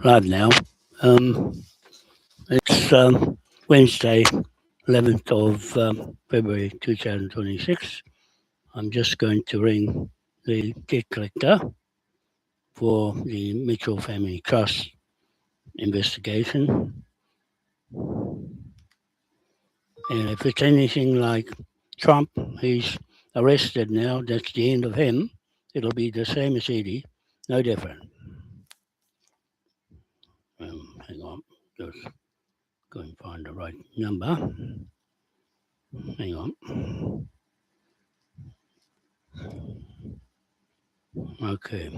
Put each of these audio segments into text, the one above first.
live now. It's Wednesday, 11th of February 2026. I'm just going to ring the debt collector for the Mitchell Family Trust investigation. And if it's anything like Trump, he's arrested now, that's the end of him. It'll be the same as Edie, no different. Hang on, just go and find the right number. Hang on. Okay.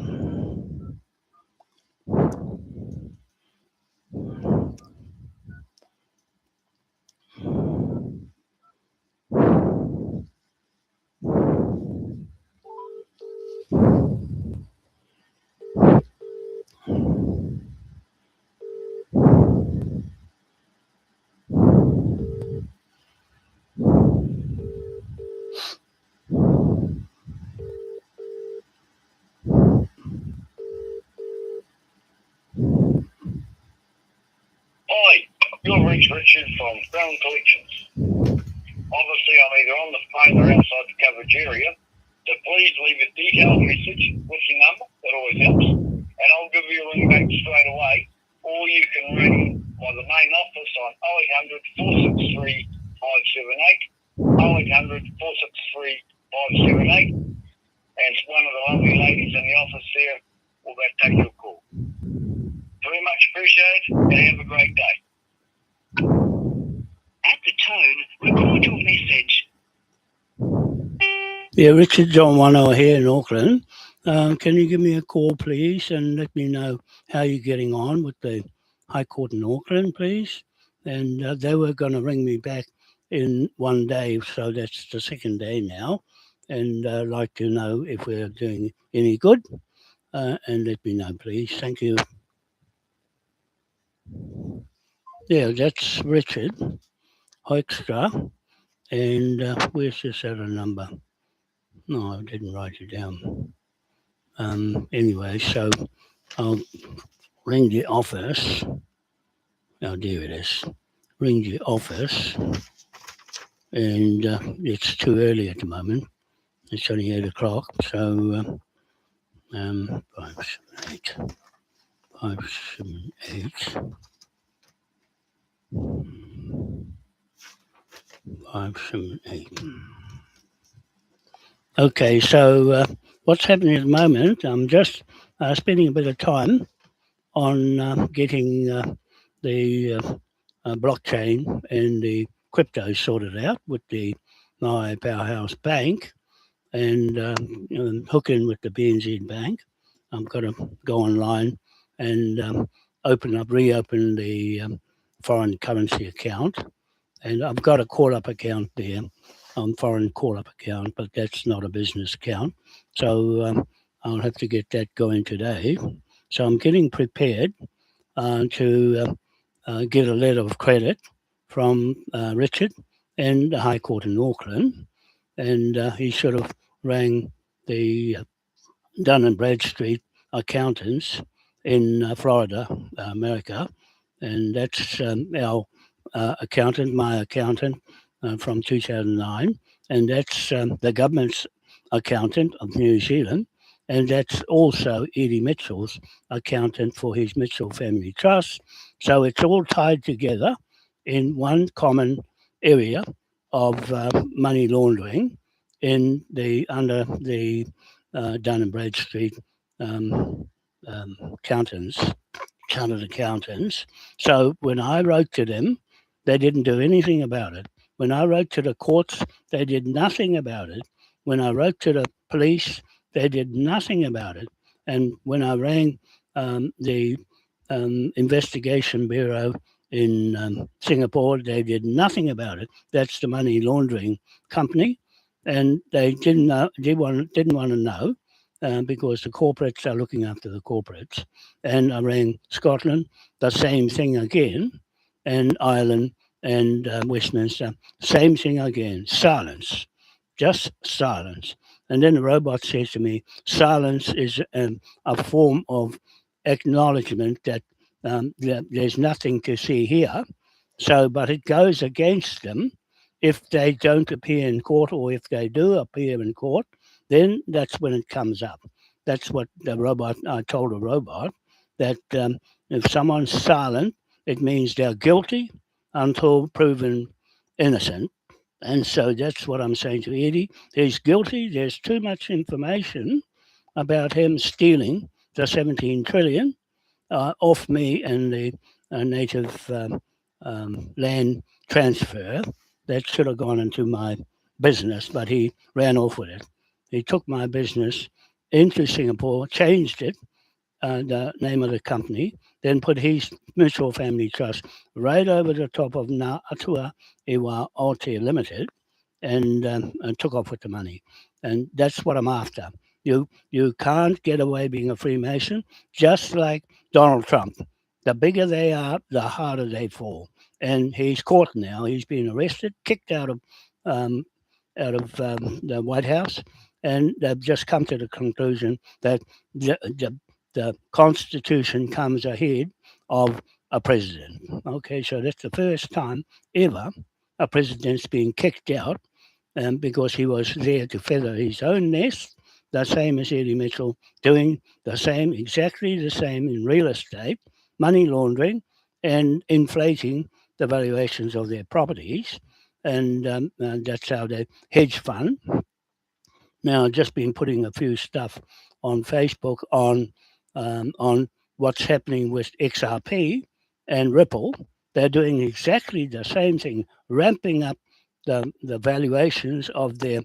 Hi, you've reached Richard from Crown Collections. Obviously, I'm either on the phone or outside the coverage area, so please leave a detailed message with your number, that always helps, and I'll give you a ring back straight away, or you can ring by the main office on 0800 463 578, 0800 463 578, and one of the lovely ladies in the office there will take your call. Very much appreciated, and have a great day. At the tone, record your message. Yeah, Richard John Wano here in Auckland. Can you give me a call, please, and let me know how you're getting on with the High Court in Auckland, please? And they were going to ring me back in one day, so that's the second day now. And I'd like to know if we're doing any good. And let me know, please. Thank you. Yeah, that's Richard Hoekstra. And where's this other number? No, I didn't write it down. Anyway, so I'll ring the office. Oh, there it is. Ring the office. And it's too early at the moment. It's only 8 o'clock. So 578. 578. 578. Okay, so what's happening at the moment, I'm just spending a bit of time on getting the blockchain and the crypto sorted out with my Powerhouse Bank and hook in with the BNZ Bank. I'm going to go online and reopen the foreign currency account. And I've got a call-up account there, foreign call-up account, but that's not a business account. So I'll have to get that going today. So I'm getting prepared to get a letter of credit from Richard and the High Court in Auckland. And he sort of rang the Dun & Bradstreet accountants in Florida, America. And that's our accountant, my accountant from 2009. And that's the government's accountant of New Zealand. And that's also Eddie Mitchell's accountant for his Mitchell Family Trust. So it's all tied together in one common area of money laundering under the Dun & Bradstreet chartered accountants. So when I wrote to them, they didn't do anything about it. When I wrote to the courts, they did nothing about it. When I wrote to the police, they did nothing about it. And when I rang the investigation bureau in Singapore, they did nothing about it. That's the money laundering company. And they didn't want to know because the corporates are looking after the corporates. And I rang Scotland, the same thing again, and Ireland and Westminster, same thing again. Silence, just silence. And then the robot says to me, silence is a form of acknowledgement that there's nothing to see here. So, but it goes against them if they don't appear in court, or if they do appear in court, then that's when it comes up. That's what I told the robot, that if someone's silent, it means they're guilty until proven innocent. And so that's what I'm saying to Eddie. He's guilty. There's too much information about him stealing the 17 trillion off me and the native land transfer that should have gone into my business, but he ran off with it. He took my business into Singapore, changed it, the name of the company, then put his mutual family trust right over the top of Ngā Atua Iwa Aotea Limited, and took off with the money. And that's what I'm after. You can't get away being a Freemason, just like Donald Trump. The bigger they are, the harder they fall. And he's caught now. He's been arrested, kicked out of the White House, and they've just come to the conclusion that the Constitution comes ahead of a president. Okay, so that's the first time ever a president's been kicked out because he was there to feather his own nest, the same as Eddie Mitchell, doing the same, exactly the same in real estate, money laundering, and inflating the valuations of their properties. And that's how they hedge fund. Now, I've just been putting a few stuff on Facebook on what's happening with XRP and Ripple. They're doing exactly the same thing, ramping up the valuations of their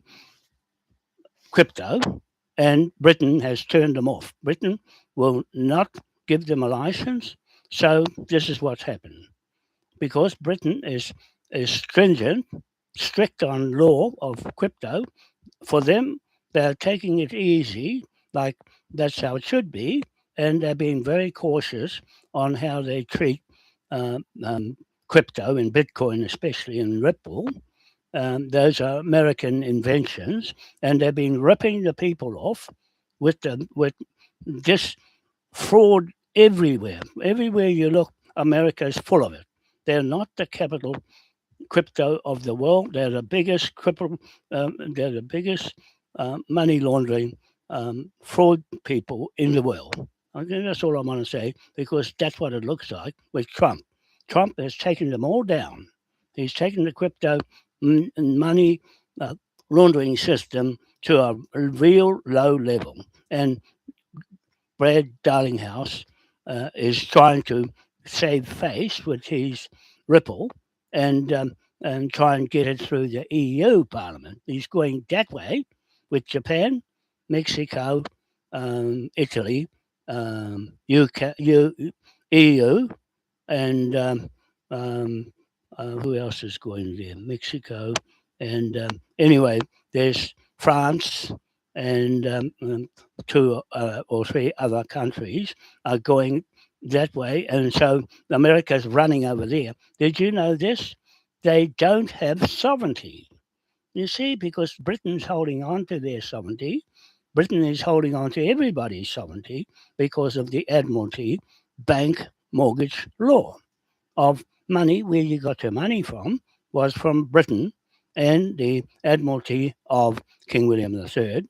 crypto, and Britain has turned them off. Britain will not give them a license. So this is what's happened. Because Britain is stringent, strict on law of crypto, for them, they're taking it easy, like that's how it should be, and they're being very cautious on how they treat crypto and Bitcoin, especially in Ripple. Those are American inventions, and they've been ripping the people off with this fraud everywhere. Everywhere you look, America is full of it. They're not the capital crypto of the world. They're the biggest money laundering fraud people in the world. I think that's all I want to say, because that's what it looks like with Trump. Trump has taken them all down. He's taken the crypto money laundering system to a real low level. And Brad Darlinghouse is trying to save face with his Ripple and try and get it through the EU Parliament. He's going that way with Japan, Mexico, Italy, UK, EU, and who else is going there? Mexico, and anyway, there's France and two or three other countries are going that way, and so America's running over there. Did you know this? They don't have sovereignty. You see, because Britain's holding on to their sovereignty. Britain is holding on to everybody's sovereignty because of the Admiralty bank mortgage law of money. Where you got your money from was from Britain and the Admiralty of King William III.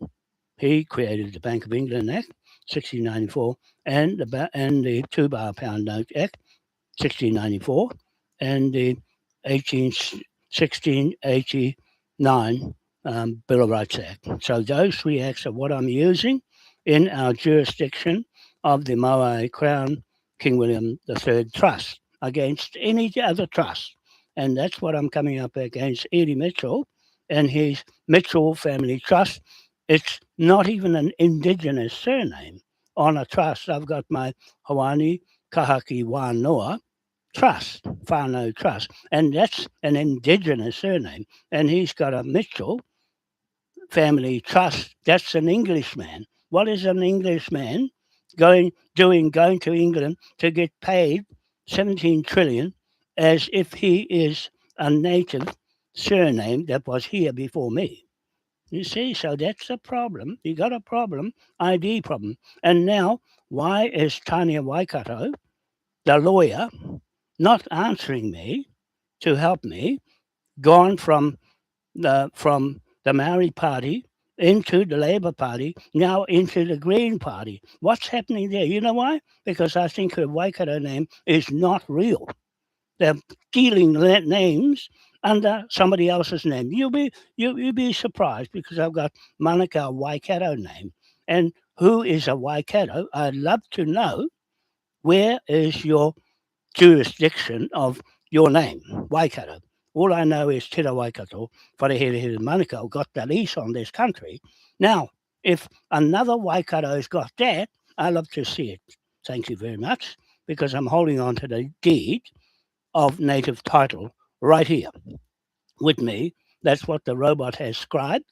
He created the Bank of England Act, 1694, and the £2 note Act, 1694, and the 1689 Bill of Rights Act. So those three acts are what I'm using in our jurisdiction of the Moai Crown King William III Trust against any other trust. And that's what I'm coming up against Eddie Mitchell and his Mitchell Family Trust. It's not even an Indigenous surname on a trust. I've got my Hawani Kahaki Wanoa Trust, Whānau Trust, and that's an Indigenous surname. And he's got a Mitchell Family Trust. That's an Englishman. What is an Englishman going to England to get paid 17 trillion as if he is a native surname that was here before me? You see, so that's a problem. You got a problem, ID problem. And now, why is Tanya Waikato the lawyer not answering me to help me, gone from the Maori Party into the Labour Party, now into the Green Party. What's happening there? You know why? Because I think her Waikato name is not real. They're stealing names under somebody else's name. You'll be surprised because I've got Manukau Waikato name. And who is a Waikato? I'd love to know where is your jurisdiction of your name, Waikato. All I know is Tira Waikato, Wharehere Manukau, got the lease on this country. Now, if another Waikato's got that, I love to see it. Thank you very much, because I'm holding on to the deed of native title right here with me. That's what the robot has scribed.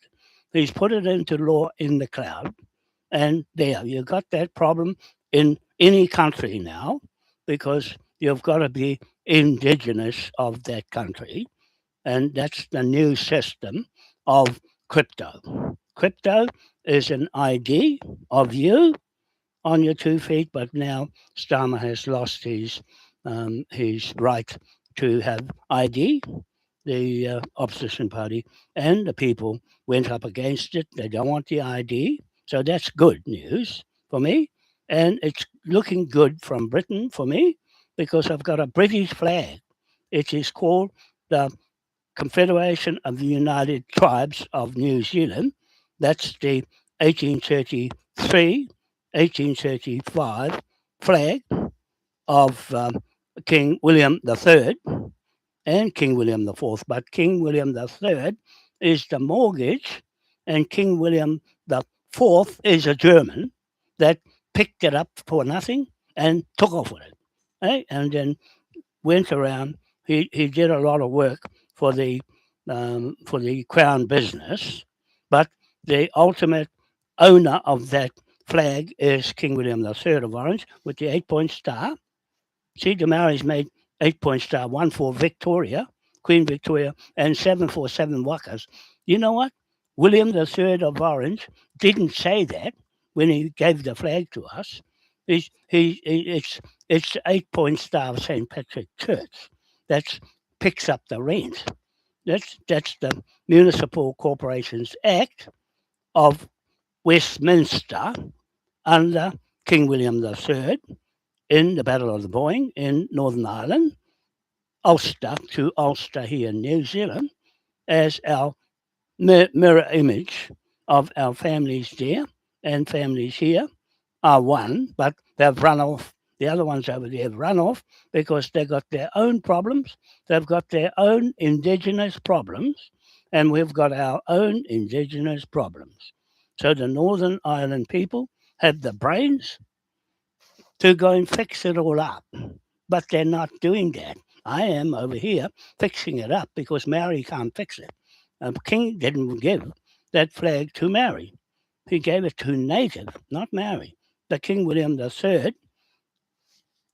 He's put it into law in the cloud. And there, you've got that problem in any country now because you've got to be indigenous of that country. And that's the new system of crypto. Crypto is an ID of you on your 2 feet, but now Starmer has lost his right to have ID. The opposition party and the people went up against it. They don't want the ID. So that's good news for me. And it's looking good from Britain for me because I've got a British flag. It is called the Confederation of the United Tribes of New Zealand. That's the 1833, 1835 flag of King William III and King William IV. But King William III is the mortgage, and King William IV is a German that picked it up for nothing and took off with it. And then went around. He did a lot of work for the Crown business, but the ultimate owner of that flag is King William III of Orange with the 8-point star. See, the Maoris made 8-point star, one for Victoria, Queen Victoria, and 747 Wakas. You know what? William III of Orange didn't say that when he gave the flag to us. It's 8-point star of St. Patrick Church. That picks up the rent. That's the Municipal Corporations Act of Westminster under King William III in the Battle of the Boyne in Northern Ireland, Ulster to Ulster here in New Zealand, as our mirror image of our families there and families here are one, but they've run off. The other ones over there have run off because they've got their own problems. They've got their own Indigenous problems, and we've got our own Indigenous problems. So the Northern Ireland people have the brains to go and fix it all up, but they're not doing that. I am over here fixing it up because Maori can't fix it. King didn't give that flag to Maori. He gave it to native, not Maori. The King William III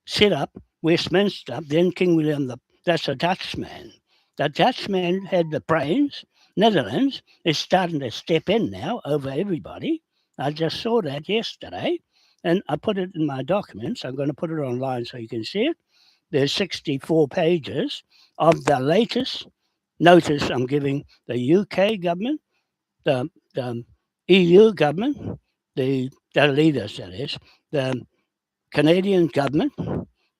set up Westminster, then King William that's a Dutchman. The Dutchman had the brains. Netherlands is starting to step in now over everybody. I just saw that yesterday and I put it in my documents. I'm going to put it online so you can see it. There's 64 pages of the latest notice I'm giving the UK government, the EU government, the leaders, that is, the Canadian government,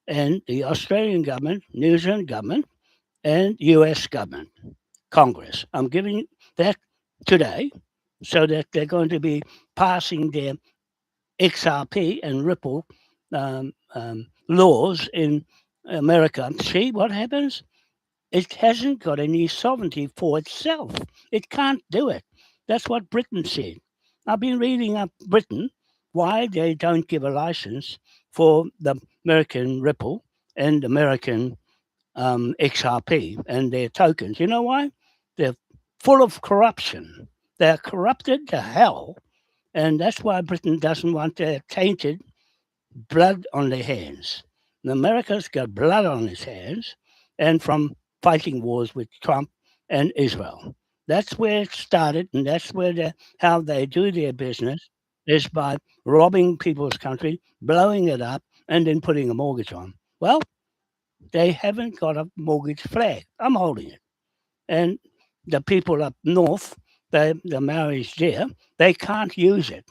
and the Australian government, New Zealand government, and US government, Congress. I'm giving that today so that they're going to be passing their XRP and Ripple laws in America. See what happens? It hasn't got any sovereignty for itself. It can't do it. That's what Britain said. I've been reading up Britain, why they don't give a license for the American Ripple and American XRP and their tokens. You know why? They're full of corruption. They're corrupted to hell. And that's why Britain doesn't want their tainted blood on their hands. And America's got blood on its hands, and from fighting wars with Trump and Israel. That's where it started, and that's where how they do their business is by robbing people's country, blowing it up, and then putting a mortgage on. Well, they haven't got a mortgage flag. I'm holding it. And the people up north, the Maoris there, they can't use it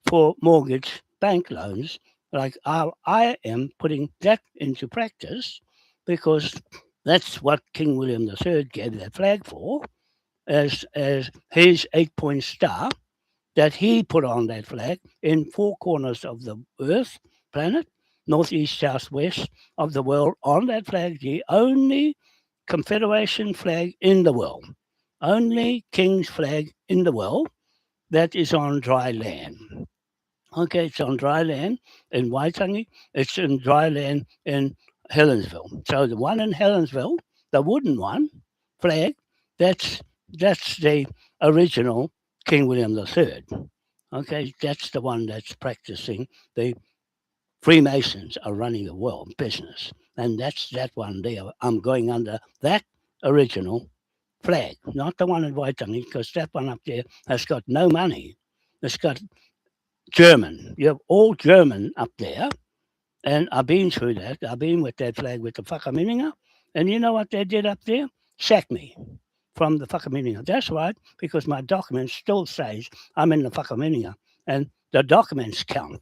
for mortgage bank loans. Like I am putting that into practice because that's what King William III gave that flag for, as his 8-point star that he put on that flag in four corners of the earth, planet, northeast, south, west of the world. On that flag, the only Confederation flag in the world, only King's flag in the world that is on dry land. Okay, it's on dry land in Waitangi. It's in dry land in Helensville. So the one in Helensville, the wooden one, flag, that's that's the original King William III. Okay, that's the one that's practicing. The Freemasons are running the world business, and that's that one there. I'm going under that original flag, not the one in Waitangi, because that one up there has got no money. It's got German. You have all German up there. And I've been through that. I've been with that flag with the whakamininga. And you know what they did up there? Sack me from the whakamininga. That's right, because my document still says I'm in the whakamininga. And the documents count.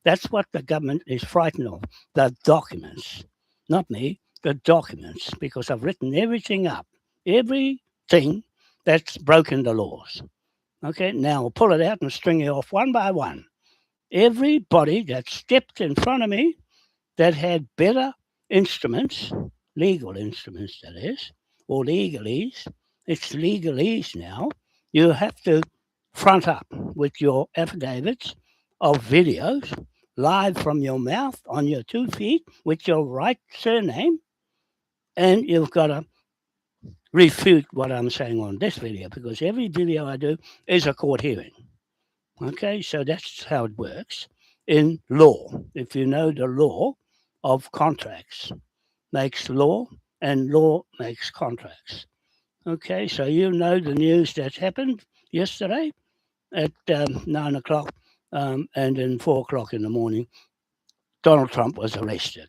That's what the government is frightened of, the documents. Not me, the documents, because I've written everything up, everything that's broken the laws. Okay, now I'll pull it out and string it off one by one. Everybody that stepped in front of me that had better instruments, legal instruments that is, or legalese, it's legalese now. You have to front up with your affidavits of videos live from your mouth on your 2 feet with your right surname, and you've got to refute what I'm saying on this video because every video I do is a court hearing. Okay, so that's how it works in law. If you know the law of contracts, makes law and law makes contracts. Okay, so you know the news that happened yesterday at 9 o'clock and then 4 o'clock in the morning, Donald Trump was arrested.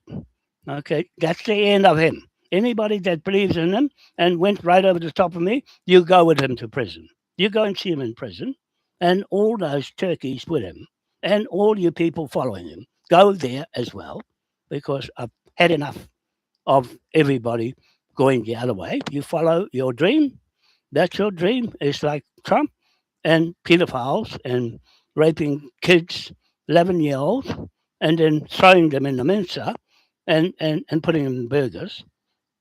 Okay, that's the end of him. Anybody that believes in him and went right over the top of me, you go with him to prison. You go and see him in prison, and all those turkeys with him, and all you people following him, go there as well, because I've had enough of everybody going the other way. You follow your dream. That's your dream. It's like Trump and pedophiles and raping kids, 11-year-olds, and then throwing them in the mincer and putting them in burgers,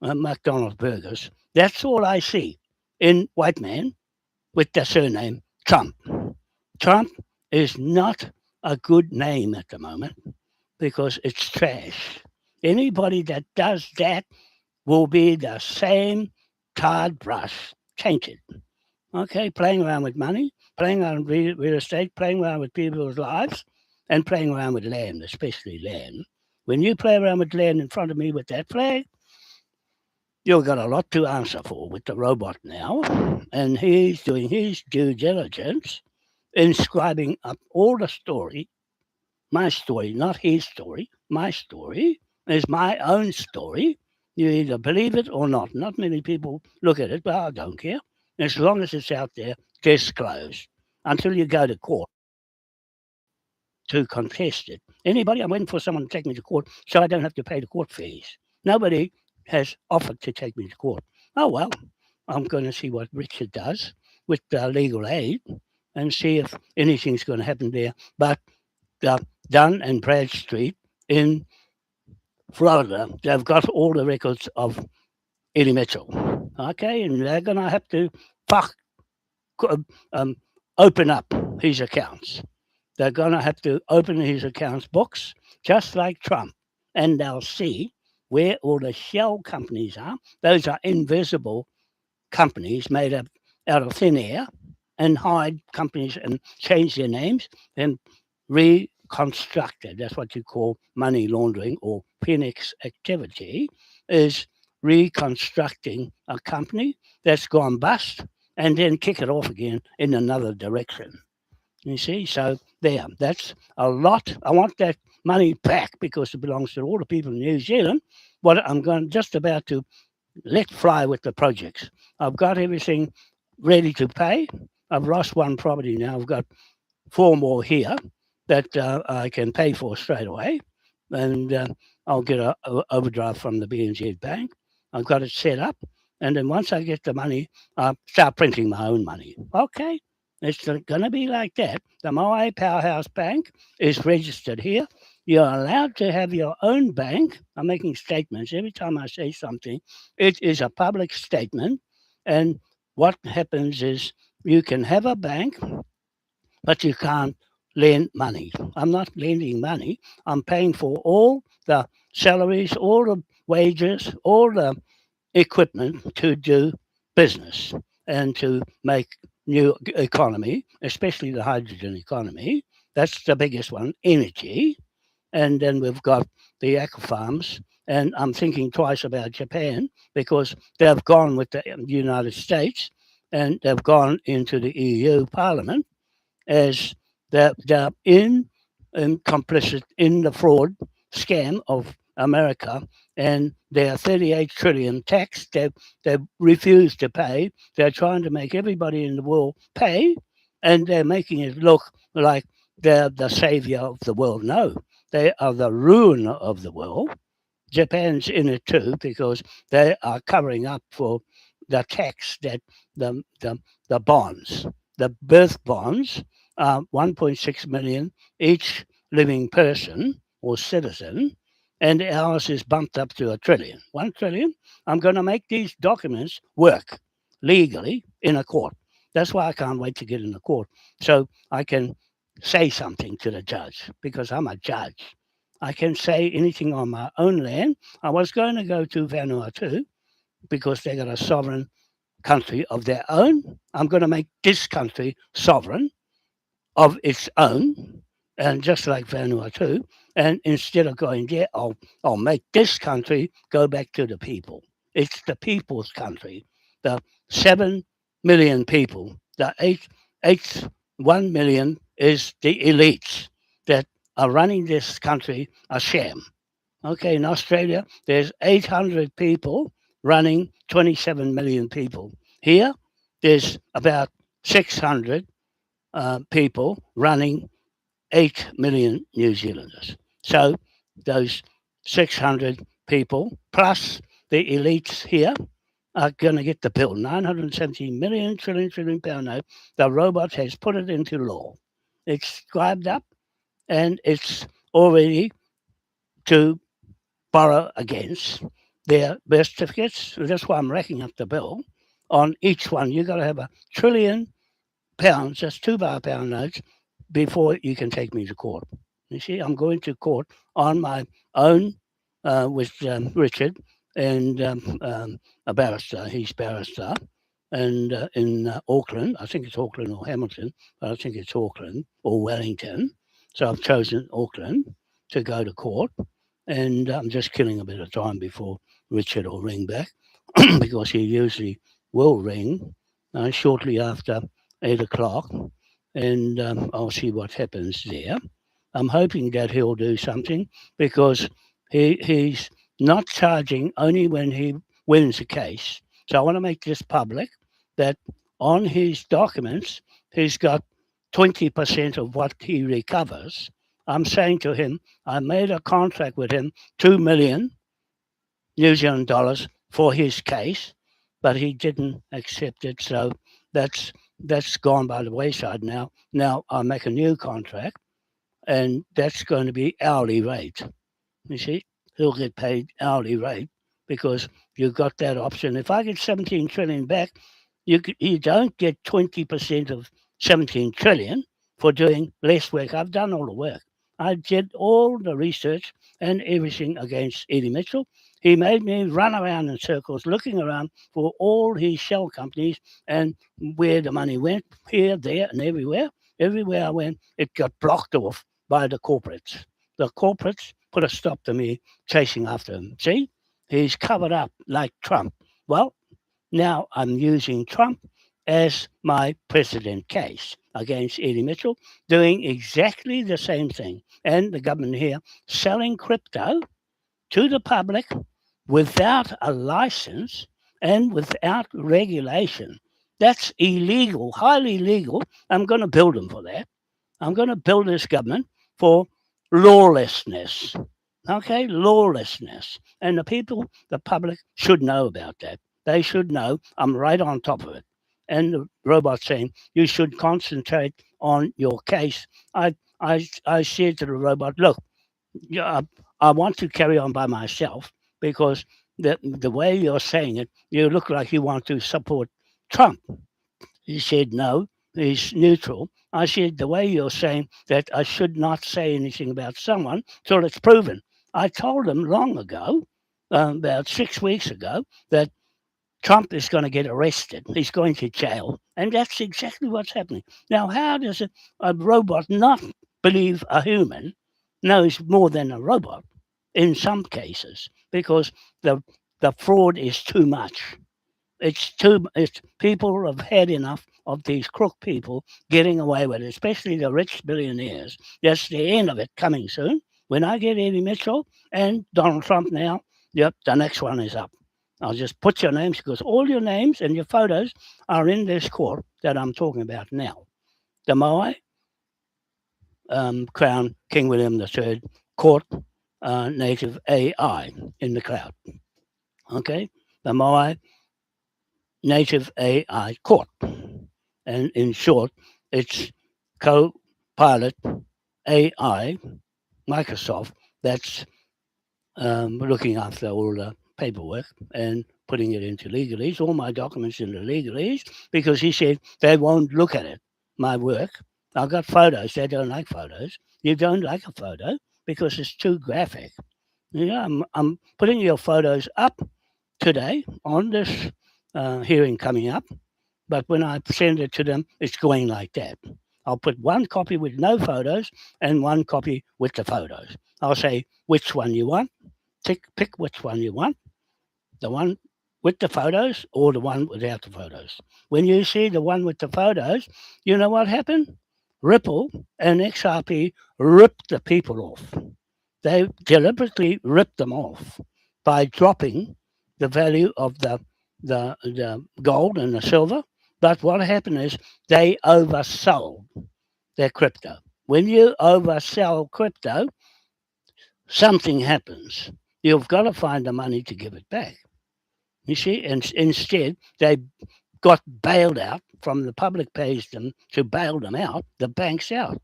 McDonald's burgers. That's all I see in white man with the surname Trump. Trump is not a good name at the moment because it's trash. Anybody that does that will be the same tarred brush, tainted. Okay, playing around with money, playing around with real estate, playing around with people's lives, and playing around with land, especially land. When you play around with land in front of me with that flag, you've got a lot to answer for with the robot now. And he's doing his due diligence, inscribing up all the story, my story, not his story. My story is my own story. You either believe it or not. Not many people look at it, but I don't care. As long as it's out there, disclosed until you go to court to contest it. Anybody, I'm waiting for someone to take me to court so I don't have to pay the court fees. Nobody has offered to take me to court. Oh, well, I'm going to see what Richard does with legal aid and see if anything's going to happen there. But Dunn and Bradstreet in Florida, they've got all the records of Eddie Mitchell. Okay, and they're going to have to um, open up his accounts. They're going to have to open his accounts books, just like Trump, and they'll see where all the shell companies are. Those are invisible companies made up out of thin air and hide companies and change their names and reconstructed. That's what you call money laundering or Phoenix activity, is reconstructing a company that's gone bust and then kick it off again in another direction. You see, so there, that's a lot. I want that money back because it belongs to all the people in New Zealand. What I'm just about to let fly with the projects. I've got everything ready to pay. I've lost one property now. I've got four more here that I can pay for straight away, and I'll get a overdraft from the BNZ Bank. I've got it set up, and then once I get the money, I'll start printing my own money. Okay, it's going to be like that. The Moai Powerhouse Bank is registered here. You're allowed to have your own bank. I'm making statements every time I say something. It is a public statement, and what happens is you can have a bank, but you can't lend money. I'm not lending money. I'm paying for all the salaries, all the wages, all the equipment to do business and to make new economy, especially the hydrogen economy. That's the biggest one, energy. And then we've got the aqua farms. And I'm thinking twice about Japan because they've gone with the United States and they've gone into the EU Parliament as they're in and complicit in the fraud scam of America and their 38 trillion tax they've refused to pay. They're trying to make everybody in the world pay, and they're making it look like they're the savior of the world. No, they are the ruin of the world. Japan's in it too because they are covering up for the tax that the bonds, the birth bonds, are 1.6 million each living person or citizen, and ours is bumped up to a trillion. 1 trillion. I'm going to make these documents work legally in a court. That's why I can't wait to get in the court so I can say something to the judge because I'm a judge. I can say anything on my own land. I was going to go to Vanuatu because they got a sovereign country of their own. I'm going to make this country sovereign of its own, and just like Vanuatu. And instead of going there, I'll make this country go back to the people. It's the people's country. The 7 million people, the 1 million is the elites that are running this country a sham. Okay, in Australia, there's 800 people running 27 million people. Here, there's about 600 people running 8 million New Zealanders. So those 600 people plus the elites here are going to get the bill. 970 million trillion pound note. The robot has put it into law. It's scribed up and it's already to borrow against their birth certificates. That's why I'm racking up the bill on each one. You've got to have £1 trillion, just £2 notes, before you can take me to court. You see, I'm going to court on my own with Richard and a barrister. He's barrister. And in Auckland, I think it's Auckland or Hamilton, but I think it's Auckland or Wellington. So I've chosen Auckland to go to court. And I'm just killing a bit of time before Richard will ring back because he usually will ring shortly after 8 o'clock. And I'll see what happens there. I'm hoping that he'll do something because he's not charging only when he wins a case. So I want to make this public that on his documents, he's got 20% of what he recovers. I'm saying to him, I made a contract with him, 2 million New Zealand dollars for his case, but he didn't accept it. So that's gone by the wayside now. Now I make a new contract, and that's going to be hourly rate. You see, he'll get paid hourly rate because you've got that option. If I get 17 trillion back, you don't get 20% of 17 trillion for doing less work. I've done all the work. I did all the research and everything against Eddie Mitchell. He made me run around in circles looking around for all his shell companies and where the money went, here, there, and everywhere. Everywhere I went, it got blocked off by the corporates. The corporates put a stop to me chasing after him. See, he's covered up like Trump. Well, now I'm using Trump as my precedent case against Eddie Mitchell, doing exactly the same thing. And the government here selling crypto to the public without a license and without regulation. That's illegal, highly illegal. I'm going to build them for that. I'm going to build this government for lawlessness. Okay, lawlessness. And the people, the public, should know about that. They should know I'm right on top of it. And the robot saying, you should concentrate on your case. I said to the robot, look, yeah, I want to carry on by myself because the way you're saying it, you look like you want to support Trump. He said, no, he's neutral. I said, the way you're saying that I should not say anything about someone till it's proven. I told him long ago, about 6 weeks ago, that Trump is going to get arrested. He's going to jail. And that's exactly what's happening. Now, how does a robot not believe a human knows more than a robot in some cases? Because the, the fraud is too much. It's people have had enough of these crook people getting away with it, especially the rich billionaires. That's the end of it coming soon. When I get Eddie Mitchell and Donald Trump now, yep, the next one is up. I'll just put your names because all your names and your photos are in this court that I'm talking about now. The Moai Crown King William III Court Native AI in the cloud. Okay? The Moai Native AI Court. And in short, it's co-pilot AI, Microsoft, that's looking after all the paperwork and putting it into legalese, all my documents into legalese, because he said they won't look at it, my work. I've got photos. They don't like photos. You don't like a photo because it's too graphic. I'm putting your photos up today on this hearing coming up, but when I send it to them, it's going like that. I'll put one copy with no photos and one copy with the photos. I'll say which one you want. Pick which one you want, the one with the photos or the one without the photos. When you see the one with the photos, you know what happened? Ripple and XRP ripped the people off. They deliberately ripped them off by dropping the value of the gold and the silver. But what happened is they oversold their crypto. When you oversell crypto, something happens. You've got to find the money to give it back. You see, and instead they got bailed out from the public pays them to bail them out, the banks out.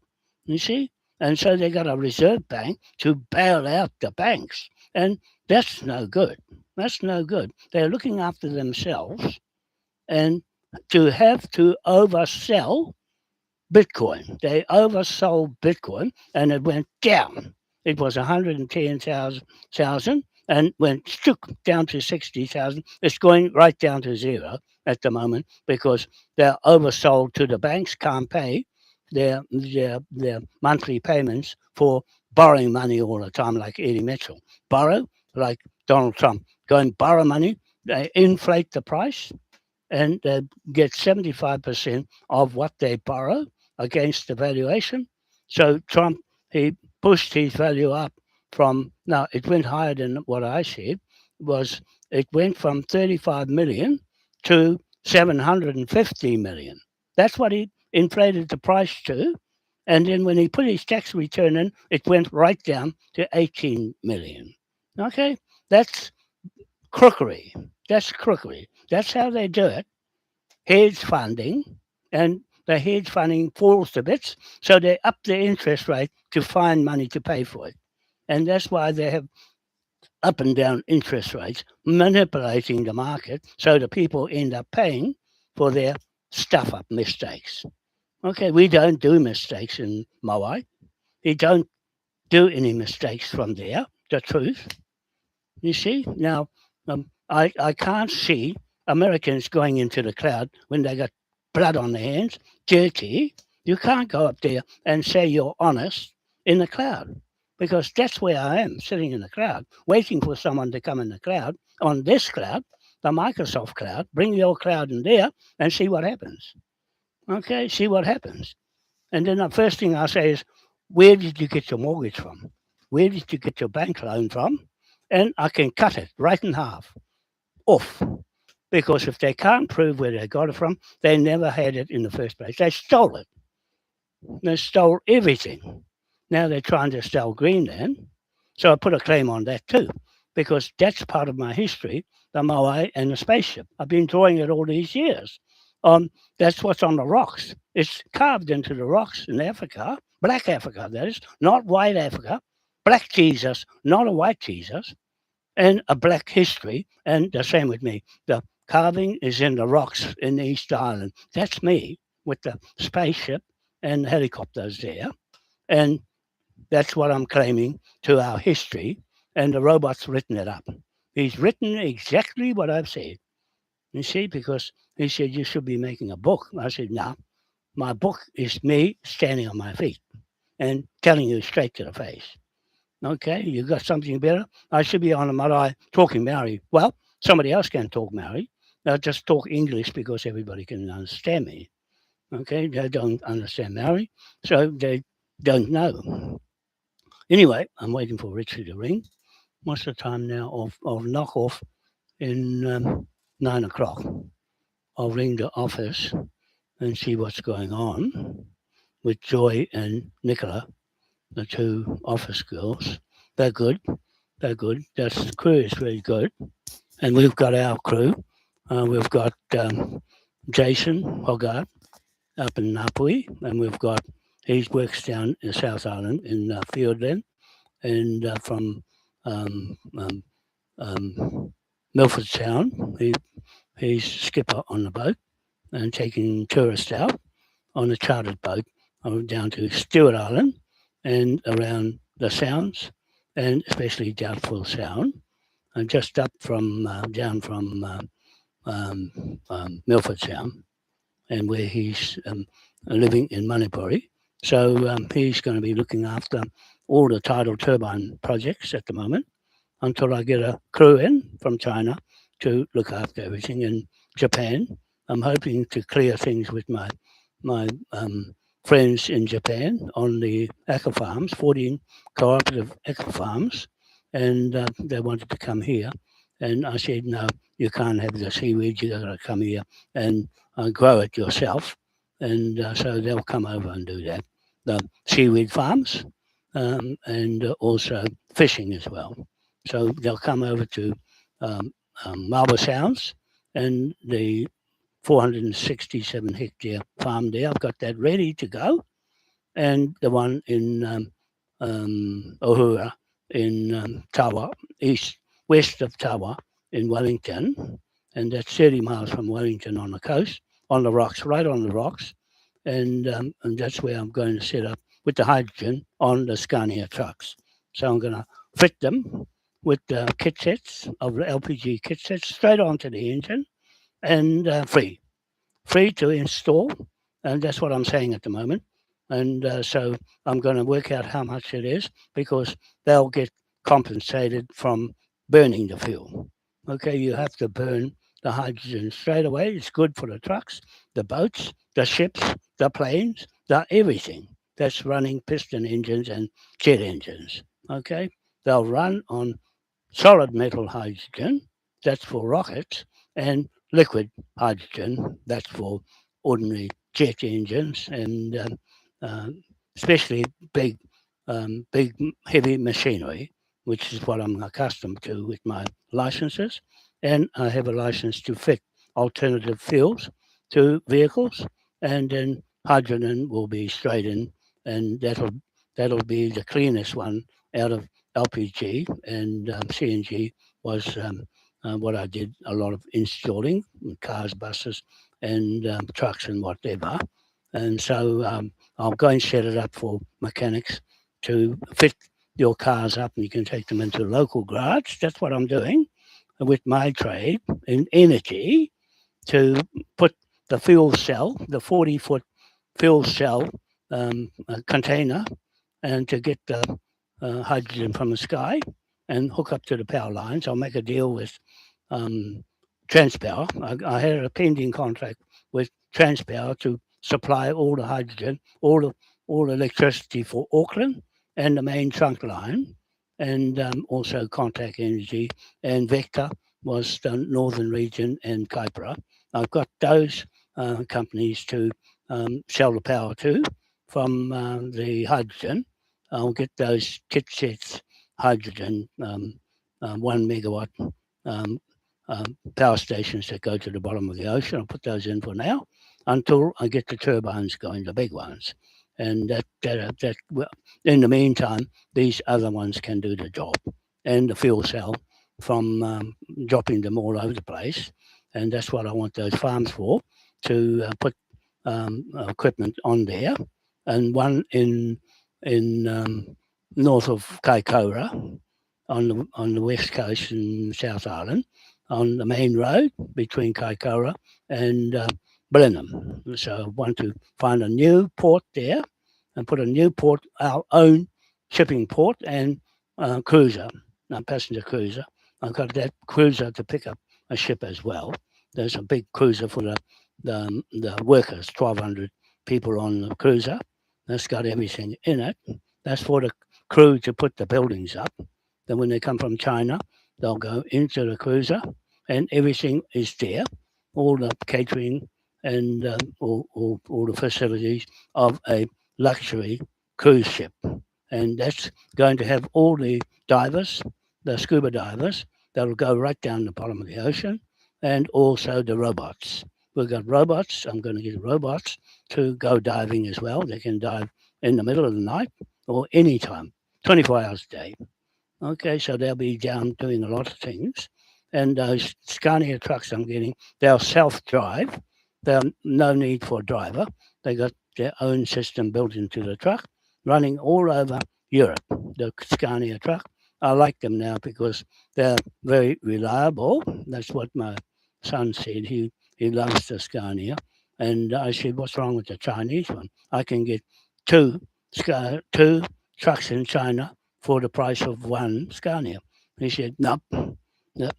You see? And so they got a reserve bank to bail out the banks. And that's no good. That's no good. They're looking after themselves and to have to oversell Bitcoin. They oversold Bitcoin and it went down. It was 110,000 and went shook down to 60,000. It's going right down to zero at the moment because they're oversold to the banks, can't pay their monthly payments for borrowing money all the time, like Eddie Mitchell. Borrow, like Donald Trump. Go and borrow money, they inflate the price, and they get 75% of what they borrow against the valuation. So Trump, he pushed his value up from, now it went higher than what I said, was it went from 35 million to 750 million. That's what he inflated the price to. And then when he put his tax return in, it went right down to 18 million. Okay? That's crookery. That's crookery. That's how they do it. Hedge funding, and the hedge funding falls to bits, so they up the interest rate to find money to pay for it. And that's why they have up and down interest rates, manipulating the market so the people end up paying for their stuff up mistakes. Okay, we don't do mistakes in Moai. We don't do any mistakes from there, the truth. You see? Now, I can't see Americans going into the cloud when they got blood on their hands, dirty. You can't go up there and say you're honest in the cloud because that's where I am, sitting in the cloud, waiting for someone to come in the cloud, on this cloud, the Microsoft cloud, bring your cloud in there and see what happens. Okay, see what happens. And then the first thing I say is, where did you get your mortgage from? Where did you get your bank loan from? And I can cut it right in half off. Because if they can't prove where they got it from, they never had it in the first place. They stole it. They stole everything. Now they're trying to steal Greenland. So I put a claim on that too, because that's part of my history, the Moai and the spaceship. I've been drawing it all these years. That's what's on the rocks. It's carved into the rocks in Africa, black Africa, that is, not white Africa. Black Jesus, not a white Jesus, and a black history. And the same with me. The carving is in the rocks in the East Island. That's me with the spaceship and helicopters there. And that's what I'm claiming to our history. And the robot's written it up. He's written exactly what I've said. You see, because he said, you should be making a book. I said, no, my book is me standing on my feet and telling you straight to the face. Okay, you got something better? I should be on a Marai talking Maori. Well, somebody else can talk Maori. They'll just talk English because everybody can understand me. Okay, they don't understand Maori, so they don't know. Anyway, I'm waiting for Richard to ring. What's the time now? I'll knock off in 9 o'clock. I'll ring the office and see what's going on with Joy and Nicola, the two office girls. They're good. They're good. The crew is very good. And we've got our crew. We've got Jason Hogarth up in Napui, and we've got, he works down in South Island in Fiordland, and from Milford Town. He's skipper on the boat and taking tourists out on a chartered boat down to Stewart Island and around the Sounds, and especially Doubtful Sound, and just up from down from Milford Sound, and where he's living in Manipuri. So he's going to be looking after all the tidal turbine projects at the moment until I get a crew in from China to look after everything. In Japan, I'm hoping to clear things with my friends in Japan on the aqua farms, 14 cooperative aqua farms, and they wanted to come here. And I said, no, you can't have the seaweed, you've got to come here and grow it yourself. And so they'll come over and do that. The seaweed farms and also fishing as well. So they'll come over to Marble Sounds and the 467 hectare farm there. I've got that ready to go. And the one in Ohura in Tawa, west of Tawa in Wellington. And that's 30 miles from Wellington on the coast, on the rocks, right on the rocks. And that's where I'm going to set up with the hydrogen on the Scania trucks. So I'm going to fit them with the kit sets of the LPG kit sets straight onto the engine and free to install. And that's what I'm saying at the moment. And so I'm going to work out how much it is because they'll get compensated from burning the fuel. Okay, you have to burn the hydrogen straight away. It's good for the trucks, the boats, the ships, the planes, the everything that's running piston engines and jet engines. Okay, they'll run on solid metal hydrogen, that's for rockets, and liquid hydrogen, that's for ordinary jet engines and especially big heavy machinery, which is what I'm accustomed to with my licenses. And I have a license to fit alternative fuels to vehicles, and then hydrogen will be straight in, and that'll be the cleanest one out of LPG, and CNG was what I did a lot of installing cars, buses, and trucks and whatever. And so I'll go and set it up for mechanics to fit your cars up, and you can take them into local garage. That's what I'm doing with my trade in energy to put the fuel cell, the 40-foot fuel cell container, and to get the hydrogen from the sky and hook up to the power lines. I'll make a deal with Transpower. I had a pending contract with Transpower to supply all the hydrogen, all the electricity for Auckland and the main trunk line, and also Contact Energy and Vector was the northern region and Kaipara. I've got those companies to sell the power to from the hydrogen. I'll get those kit sets hydrogen 1 megawatt um, power stations that go to the bottom of the ocean. I'll put those in for now until I get the turbines going, the big ones. And well, in the meantime, these other ones can do the job. And the fuel cell from dropping them all over the place. And that's what I want those farms for, to put equipment on there. And one in north of Kaikoura on the west coast in South Island, on the main road between Kaikoura and Blenheim. So I want to find a new port there and put a new port, our own shipping port and cruiser, a passenger cruiser. I've got that cruiser to pick up a ship as well. There's a big cruiser for the workers, 1,200 people on the cruiser. That's got everything in it. That's for the crew to put the buildings up. Then when they come from China, they'll go into the cruiser and everything is there, all the catering and all the facilities of a luxury cruise ship. And that's going to have all the divers, the scuba divers, that'll go right down the bottom of the ocean, and also the robots. We've got robots. I'm going to get robots to go diving as well. They can dive in the middle of the night or any time, 24 hours a day. Okay, so they'll be down doing a lot of things. And those Scania trucks I'm getting, they'll self-drive. They're no need for a driver. They got their own system built into the truck, running all over Europe. The Scania truck, I like them now because they're very reliable. That's what my son said. He loves the Scania. And I said, what's wrong with the Chinese one? I can get two trucks in China for the price of one Scania. He said, nope,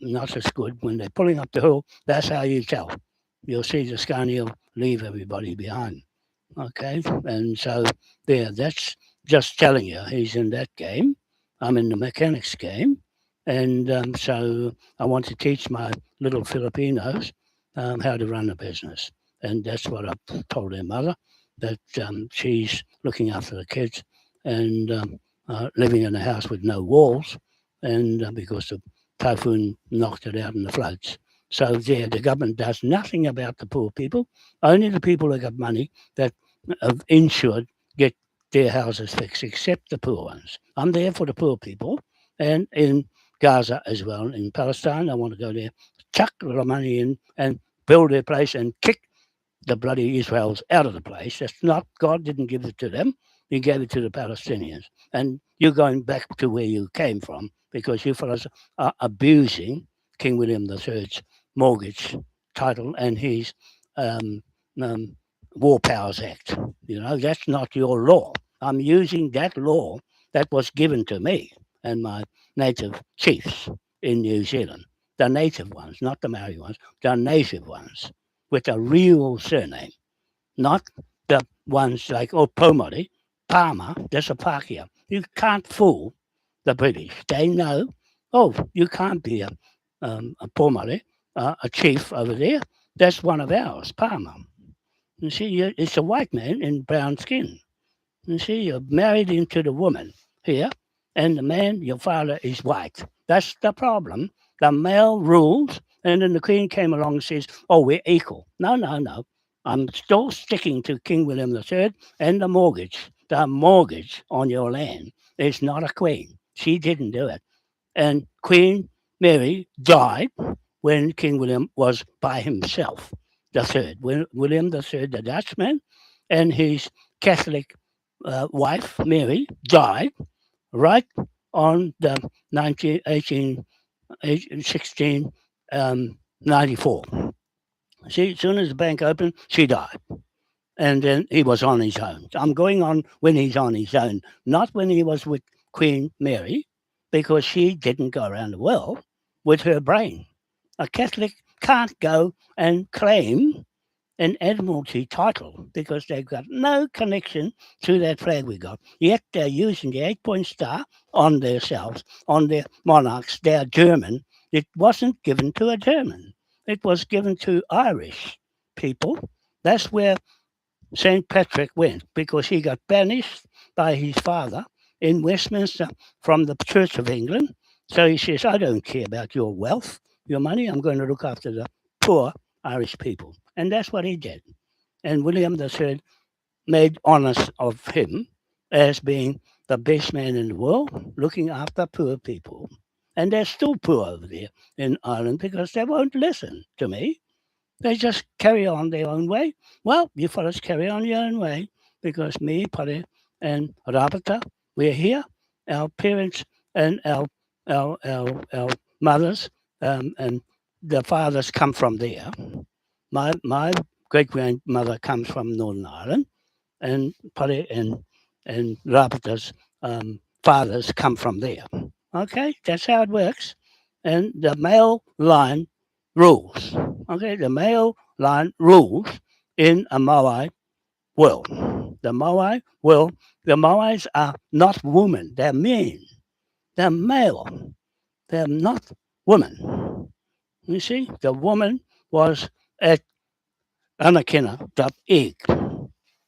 not as good. When they're pulling up the hill, that's how you tell. You'll see the Scania leave everybody behind. Okay, and so there, that's just telling you he's in that game. I'm in the mechanics game. And so I want to teach my little Filipinos how to run a business. And that's what I told their mother, that she's looking after the kids and living in a house with no walls, and because the typhoon knocked it out in the floods. So there, the government does nothing about the poor people. Only the people that got money that have insured get their houses fixed, except the poor ones. I'm there for the poor people, and in Gaza as well, in Palestine, I want to go there, chuck a lot of money in and build their place and kick the bloody Israelis out of the place. That's not, God didn't give it to them. He gave it to the Palestinians. And you're going back to where you came from because you fellows are abusing King William III's mortgage title and his War Powers Act. You know, that's not your law. I'm using that law that was given to me and my native chiefs in New Zealand. The native ones, not the Maori ones, the native ones with a real surname, not the ones like, Pomori, Palmer, that's a Pākehā. You can't fool the British. They know, you can't be a Pomori, a chief over there. That's one of ours, Palmer. You see, it's a white man in brown skin. You see, you're married into the woman here, and the man, your father, is white. That's the problem. The male rules, and then the Queen came along and says, we're equal. No, no, no. I'm still sticking to King William III and the mortgage. The mortgage on your land is not a queen. She didn't do it. And Queen Mary died when King William was by himself, the third. William III, the Dutchman, and his Catholic wife, Mary, died right on the 1694. See, as soon as the bank opened, she died. And then he was on his own. I'm going on when he's on his own, not when he was with Queen Mary, because she didn't go around the world with her brain. A Catholic can't go and claim an Admiralty title because they've got no connection to that flag we got. Yet they're using the 8-point star on themselves, on their monarchs. They're German. It wasn't given to a German. It was given to Irish people. That's where St. Patrick went because he got banished by his father in Westminster from the Church of England. So he says, I don't care about your wealth, your money. I'm going to look after the poor Irish people. And that's what he did. And William III made honest of him as being the best man in the world, looking after poor people. And they're still poor over there in Ireland because they won't listen to me. They just carry on their own way. Well, you fellas carry on your own way because me, Paddy, and Rabata, we're here. Our parents and our mothers and the fathers come from there. My great grandmother comes from Northern Ireland, and Paddy and Rabata's fathers come from there. Okay, that's how it works. And the male line rules. Okay, the male line rules in a Maori world. The Maori world, the Maoris are not women, they're men. They're male. They're not women. You see, the woman was at Anakina, the egg.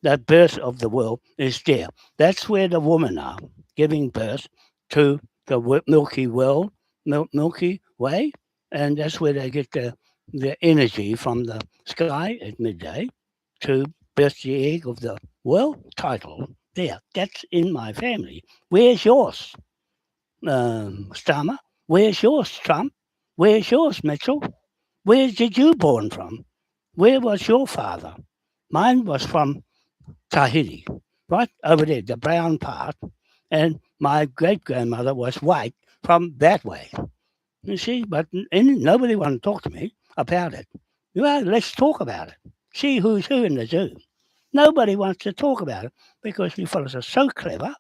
That birth of the world is there. That's where the women are, giving birth to the Milky World, Milky Way, and that's where they get the energy from the sky at midday to birth the egg of the world title. There, that's in my family. Where's yours, Starmer? Where's yours, Trump? Where's yours, Mitchell? Where did you born from? Where was your father? Mine was from Tahiti, right over there, the brown part. And my great grandmother was white from that way. You see, but nobody wanted to talk to me about it. Well, let's talk about it. See who's who in the zoo. Nobody wants to talk about it because you fellas are so clever.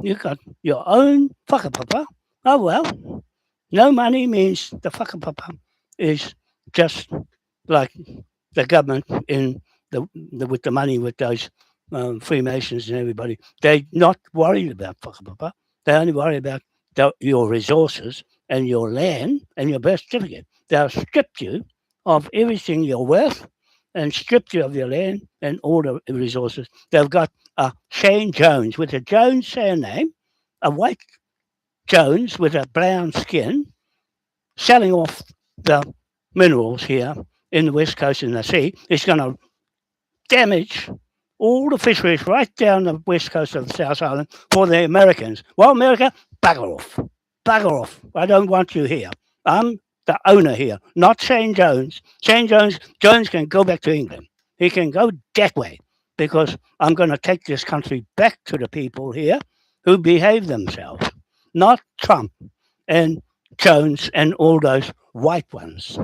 You got your own whakapapa. Oh well, no money means the whakapapa is just like the government in with the money with those Freemasons and everybody. They're not worried about whakapapa. They only worry about your resources and your land and your birth certificate. They'll strip you of everything you're worth and stripped you of your land and all the resources. They've got a Shane Jones with a Jones surname, a white Jones with a brown skin, selling off the minerals here in the West Coast in the sea. It's going to damage all the fisheries right down the west coast of the South Island for the Americans. Well, America, bugger off. Bugger off. I don't want you here. I'm the owner here, not Shane Jones. Shane Jones can go back to England. He can go that way because I'm going to take this country back to the people here who behave themselves, not Trump and Jones and all those white ones.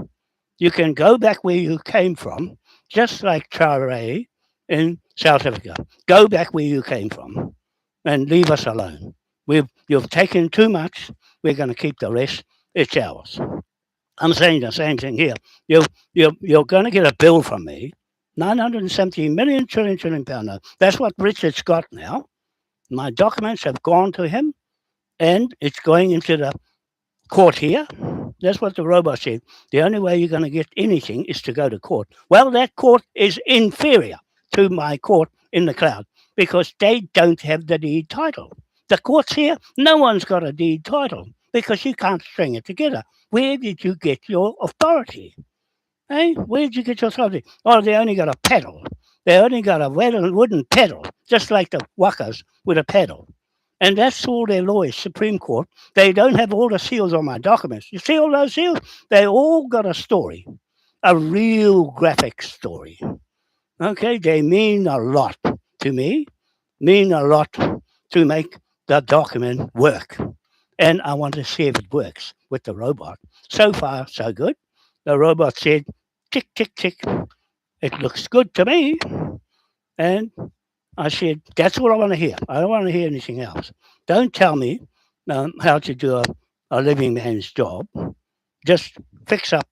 You can go back where you came from, just like Traoré in South Africa. Go back where you came from and leave us alone. You've taken too much. We're going to keep the rest. It's ours. I'm saying the same thing here. You're going to get a bill from me, 970 million trillion pound note. That's what Richard's got now. My documents have gone to him, and it's going into the court here. That's what the robot said. The only way you're going to get anything is to go to court. Well, that court is inferior to my court in the cloud because they don't have the deed title. The courts here, no one's got a deed title because you can't string it together. Where did you get your authority? Hey, where did you get your authority? Oh, they only got a pedal. They only got a wooden pedal, just like the wakas with a pedal. And that's all their lawyers, Supreme Court. They don't have all the seals on my documents. You see all those seals? They all got a story, a real graphic story. Okay, they mean a lot to me, mean a lot to make the document work. And I want to see if it works with the robot. So far, so good. The robot said, tick, tick, tick. It looks good to me. And I said, that's what I want to hear. I don't want to hear anything else. Don't tell me how to do a living man's job. Just fix up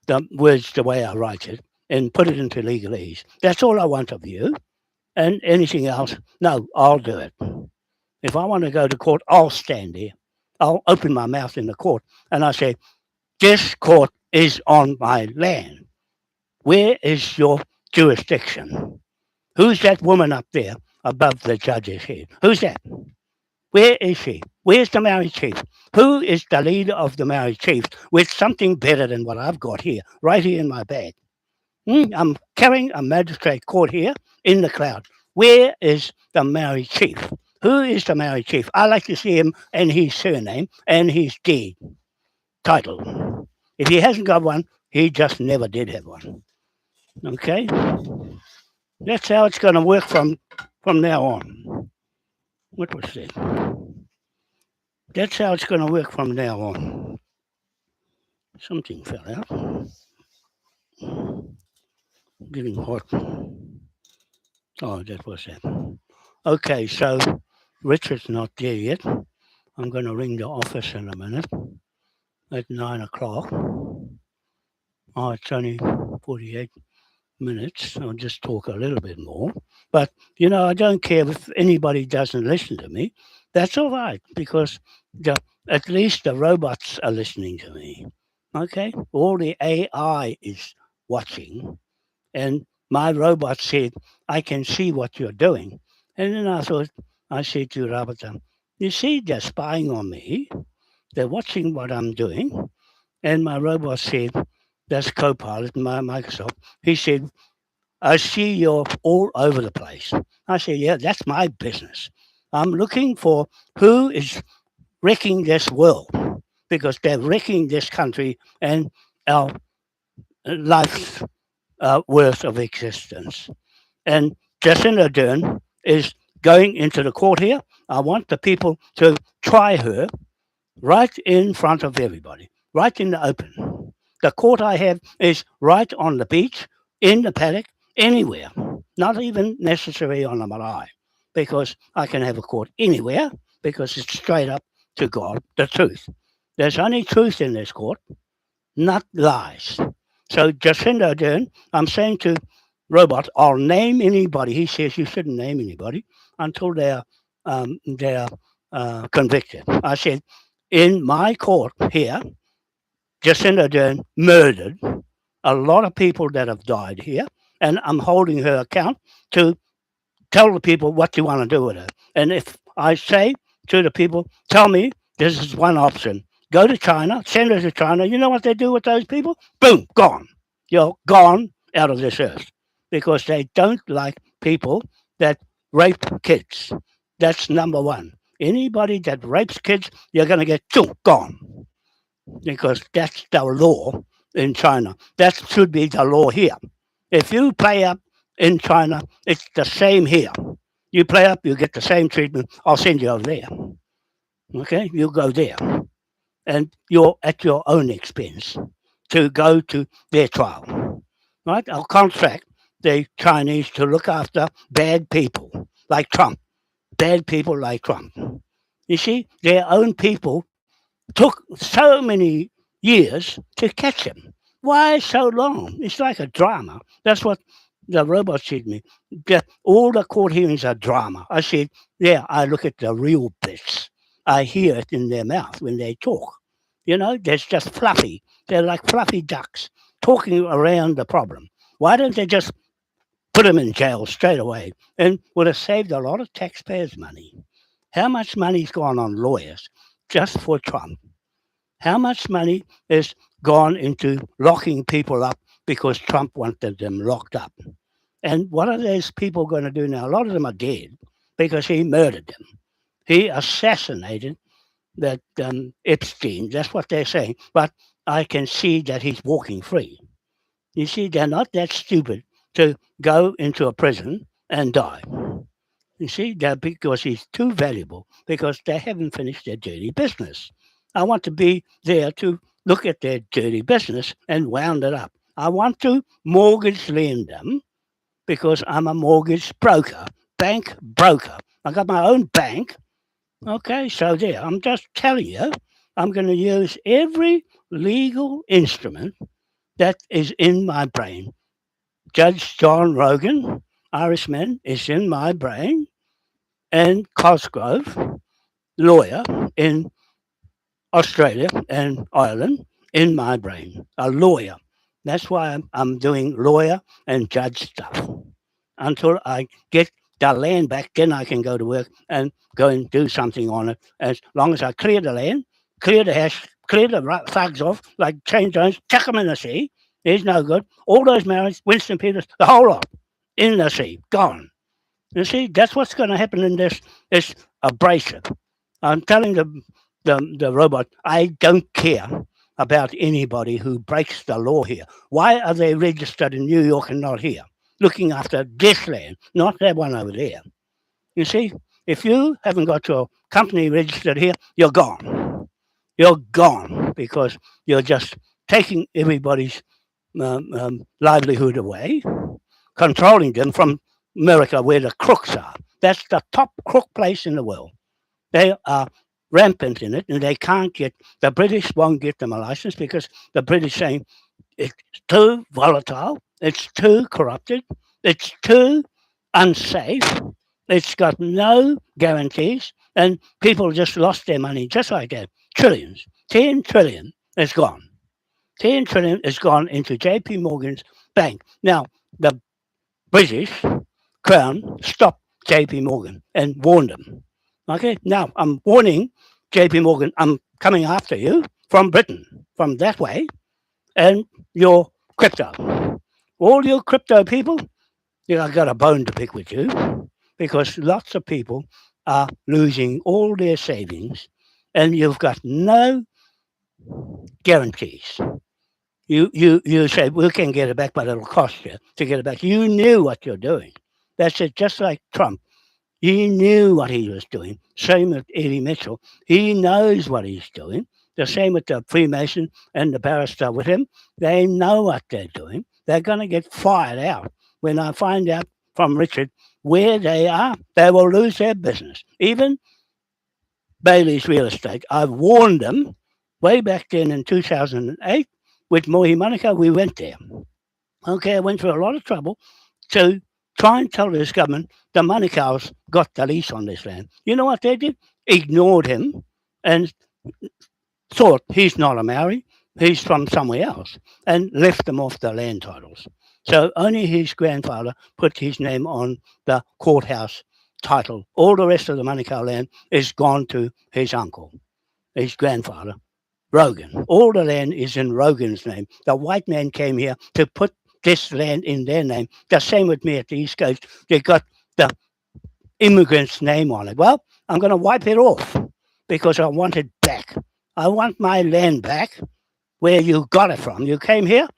the words the way I write it and put it into legalese. That's all I want of you. And anything else, no, I'll do it. If I want to go to court, I'll stand there. I'll open my mouth in the court and I say, this court is on my land. Where is your jurisdiction? Who's that woman up there above the judge's head? Who's that? Where is she? Where's the Maori chief? Who is the leader of the Maori chiefs with something better than what I've got here, right here in my bag? I'm carrying a magistrate court here in the cloud. Where is the Maori chief? Who is the Maori chief? I like to see him and his surname and his deed title. If he hasn't got one, he just never did have one. Okay? That's how it's going to work from now on. What was that? That's how it's going to work from now on. Something fell out. Getting hot. Oh, that was that. Okay, so Richard's not there yet. I'm going to ring the office in a minute at 9 o'clock. Oh, it's only 48 minutes. I'll just talk a little bit more. But, I don't care if anybody doesn't listen to me. That's all right, because at least the robots are listening to me. Okay? All the AI is watching. And my robot said, I can see what you're doing. And then I said to Rabata, you see, they're spying on me. They're watching what I'm doing. And my robot said, that's Copilot, my Microsoft. He said, I see you're all over the place. I said, yeah, that's my business. I'm looking for who is wrecking this world, because they're wrecking this country and our life's worth of existence. And Jacinda Ardern is going into the court here. I want the people to try her right in front of everybody, right in the open. The court I have is right on the beach, in the paddock, anywhere, not even necessary on the marae, because I can have a court anywhere, because it's straight up to God, the truth. There's only truth in this court, not lies. So Jacinda Ardern, I'm saying to Robot, I'll name anybody. He says you shouldn't name anybody until they're convicted. I said, in my court here, Jacinda Ardern murdered a lot of people that have died here, and I'm holding her account to tell the people what you want to do with her. And if I say to the people, tell me, this is one option. Go to China, send her to China. You know what they do with those people? Boom, gone. You're gone out of this earth, because they don't like people that rape kids. That's number one. Anybody that rapes kids, you're going to get gone, because that's the law in China. That should be the law here. If you play up in China, it's the same here. You play up, you get the same treatment. I'll send you over there. Okay, you go there, and you're at your own expense to go to their trial. Right? I'll contract the Chinese to look after bad people like Trump. Bad people like Trump. You see, their own people took so many years to catch him. Why so long? It's like a drama. That's what the robot said to me. All the court hearings are drama. I said, yeah, I look at the real bits. I hear it in their mouth when they talk. They're just fluffy. They're like fluffy ducks talking around the problem. Why don't they just put them in jail straight away, and would have saved a lot of taxpayers' money? How much money's gone on lawyers just for Trump? How much money has gone into locking people up because Trump wanted them locked up? And what are those people going to do now? A lot of them are dead because he murdered them. He assassinated that Epstein. That's what they're saying. But I can see that he's walking free. You see, they're not that stupid to go into a prison and die. You see, that because he's too valuable, because they haven't finished their dirty business. I want to be there to look at their dirty business and wound it up. I want to mortgage lend them because I'm a mortgage broker, bank broker. I got my own bank. Okay, so there, I'm just telling you, I'm going to use every legal instrument That is in my brain. Judge John Rogan, Irishman, is in my brain, and Cosgrove, lawyer in Australia and Ireland, in my brain. A lawyer. That's why I'm doing lawyer and judge stuff until I get the land back. Then I can go to work and go and do something on it. As long as I clear the land, clear the hash, clear the thugs off, like Chain Jones, chuck them in the sea. There's no good. All those marriages, Winston Peters, the whole lot in the sea, gone. You see, that's what's going to happen in this abrasive. I'm telling the robot, I don't care about anybody who breaks the law here. Why are they registered in New York and not here? Looking after this land, not that one over there. You see, if you haven't got your company registered here, you're gone. You're gone because you're just taking everybody's livelihood away, controlling them from America where the crooks are. That's the top crook place in the world. They are rampant in it, and they can't get, the British won't get them a license because the British saying it's too volatile, it's too corrupted, it's too unsafe, it's got no guarantees, and people just lost their money just like that. Trillions, 10 trillion is gone. 10 trillion is gone into JP Morgan's bank. Now, the British Crown stopped JP Morgan and warned them. Okay, now I'm warning JP Morgan, I'm coming after you from Britain, from that way, and your crypto. All you crypto people, I've got a bone to pick with you because lots of people are losing all their savings and you've got no guarantees. You say we can get it back, but it'll cost you to get it back. You knew what you're doing. That's it. Just like Trump, he knew what he was doing. Same with Eddie Mitchell. He knows what he's doing. The same with the Freemason and the barrister with him. They know what they're doing. They're going to get fired out. When I find out from Richard where they are, they will lose their business. Even Bailey's Real Estate, I warned them way back then in 2008 with Mohi Monica. We went there. Okay, I went through a lot of trouble to try and tell this government the Manukau's got the lease on this land. You know what they did? Ignored him and thought he's not a Maori, he's from somewhere else, and left them off the land titles. So only his grandfather put his name on the courthouse title. All the rest of the Manukau land is gone to his uncle, his grandfather, Rogan. All the land is in Rogan's name. The white man came here to put this land in their name. The same with me at the East Coast. They got the immigrant's name on it. Well, I'm going to wipe it off because I want it back. I want my land back where you got it from. You came here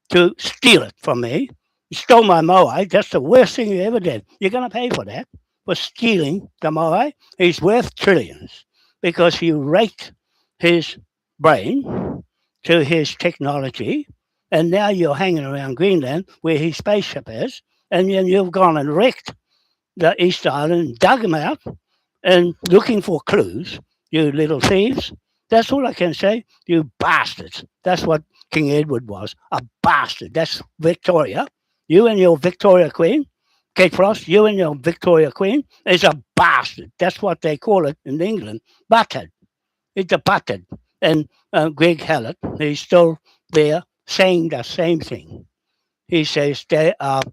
to steal it from me. You stole my moai. That's the worst thing you ever did. You're going to pay for that, for stealing the moai. He's worth trillions because you raked his brain to his technology, and now you're hanging around Greenland where his spaceship is, and then you've gone and wrecked the East Island, dug him out, and looking for clues, you little thieves. That's all I can say. You bastards. That's what King Edward was, a bastard. That's Victoria. You and your Victoria Queen, Kate Frost, you and your Victoria Queen is a bastard. That's what they call it in England. Butthead. It's a butthead. And Greg Hallett, he's still there saying the same thing. He says they are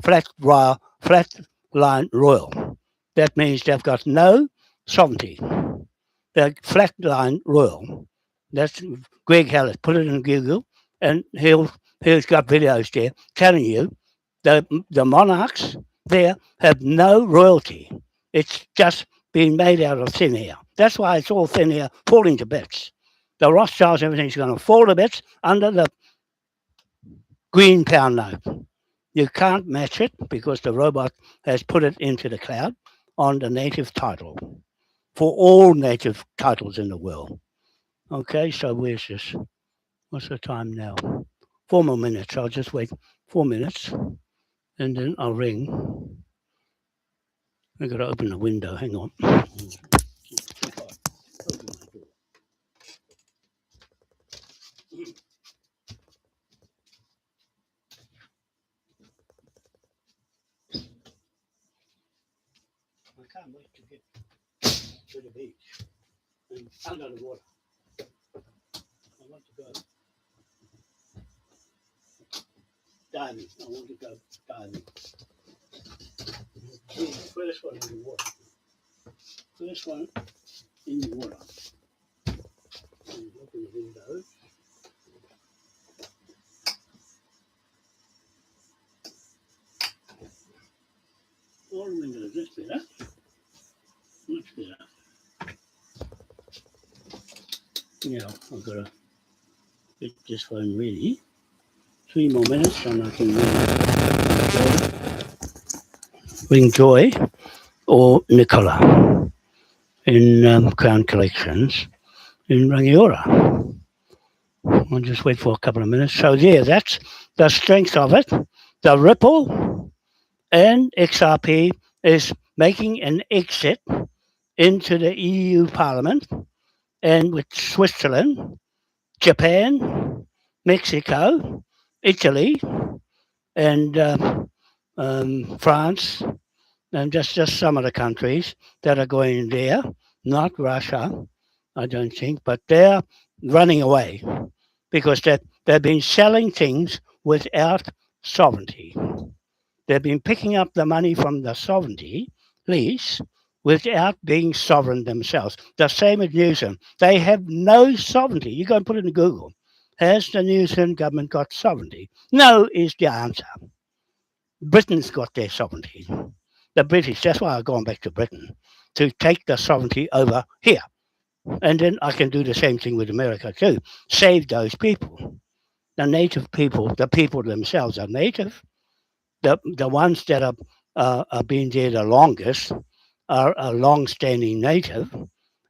flat line royal. That means they've got no sovereignty. They're flat line royal. That's Greg Hallett. Put it in Google, and he's got videos there telling you the monarchs there have no royalty. It's just being made out of thin air. That's why it's all thin air, falling to bits. The Rothschilds, everything's going to fall to bits under the green pound note. You can't match it because the robot has put it into the cloud on the native title for all native titles in the world. Okay, so where's this? What's the time now? 4 more minutes. I'll just wait 4 minutes and then I'll ring. I've got to open the window. Hang on. can't wait to get to the beach and under the water. I want to go diving. I want to go diving. First one in the water. First one in the water. And look in the windows. All the windows, that's better. Much better. Now I've got to get this phone ready. 3 more minutes and I can ring Joy or Nicola in Crown Collections in Rangiora. I'll just wait for a couple of minutes. So there, that's the strength of it. The ripple, and XRP is making an exit into the EU Parliament, and with Switzerland, Japan, Mexico, Italy, and France, and just some of the countries that are going there, not Russia, I don't think, but they're running away because they've been selling things without sovereignty. They've been picking up the money from the sovereignty lease without being sovereign themselves. The same with New Zealand. They have no sovereignty. You go and put it in Google. Has the New Zealand government got sovereignty? No is the answer. Britain's got their sovereignty. The British, that's why I've gone back to Britain, to take the sovereignty over here. And then I can do the same thing with America too. Save those people. The native people, the people themselves are native. The ones that are being there the longest are a long-standing native,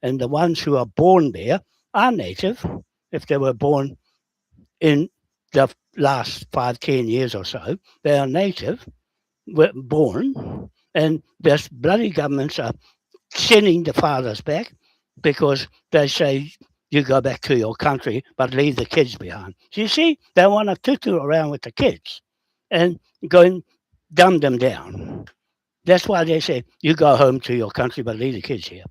and the ones who are born there are native. If they were born in the last 5-10 years or so, they are native, were born, and this bloody governments are sending the fathers back because they say you go back to your country but leave the kids behind. So you see, they want to tutu around with the kids and go and dumb them down. That's why they say you go home to your country but leave the kids here.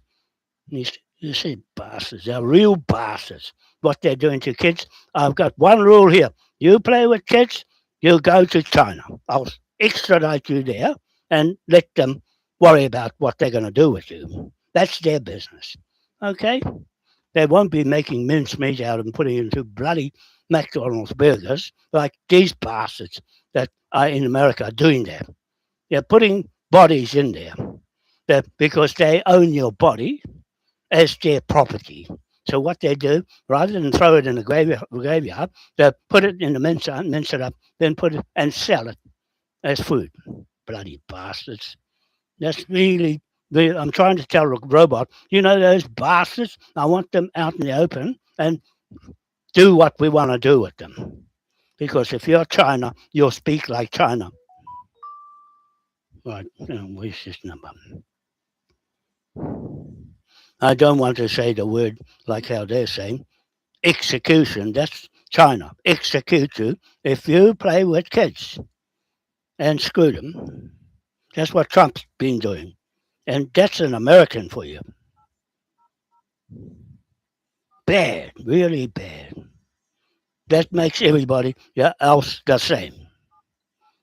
You see, bastards, they're real bastards. What they're doing to kids. I've got one rule here. You play with kids, you go to China. I'll extradite you there and let them worry about what they're going to do with you. That's their business. Okay? They won't be making mincemeat out and putting it into bloody McDonald's burgers like these bastards that are in America doing that. They're putting bodies in there because they own your body as their property. So what they do, rather than throw it in the graveyard, they put it in the mince it up, then put it and sell it as food. Bloody bastards. That's really, I'm trying to tell the robot, you know those bastards? I want them out in the open and do what we want to do with them. Because if you're China, you'll speak like China. Right, where's this number? I don't want to say the word like how they're saying. Execution, that's China. Execute you if you play with kids and screw them. That's what Trump's been doing. And that's an American for you. Bad, really bad. That makes everybody else the same.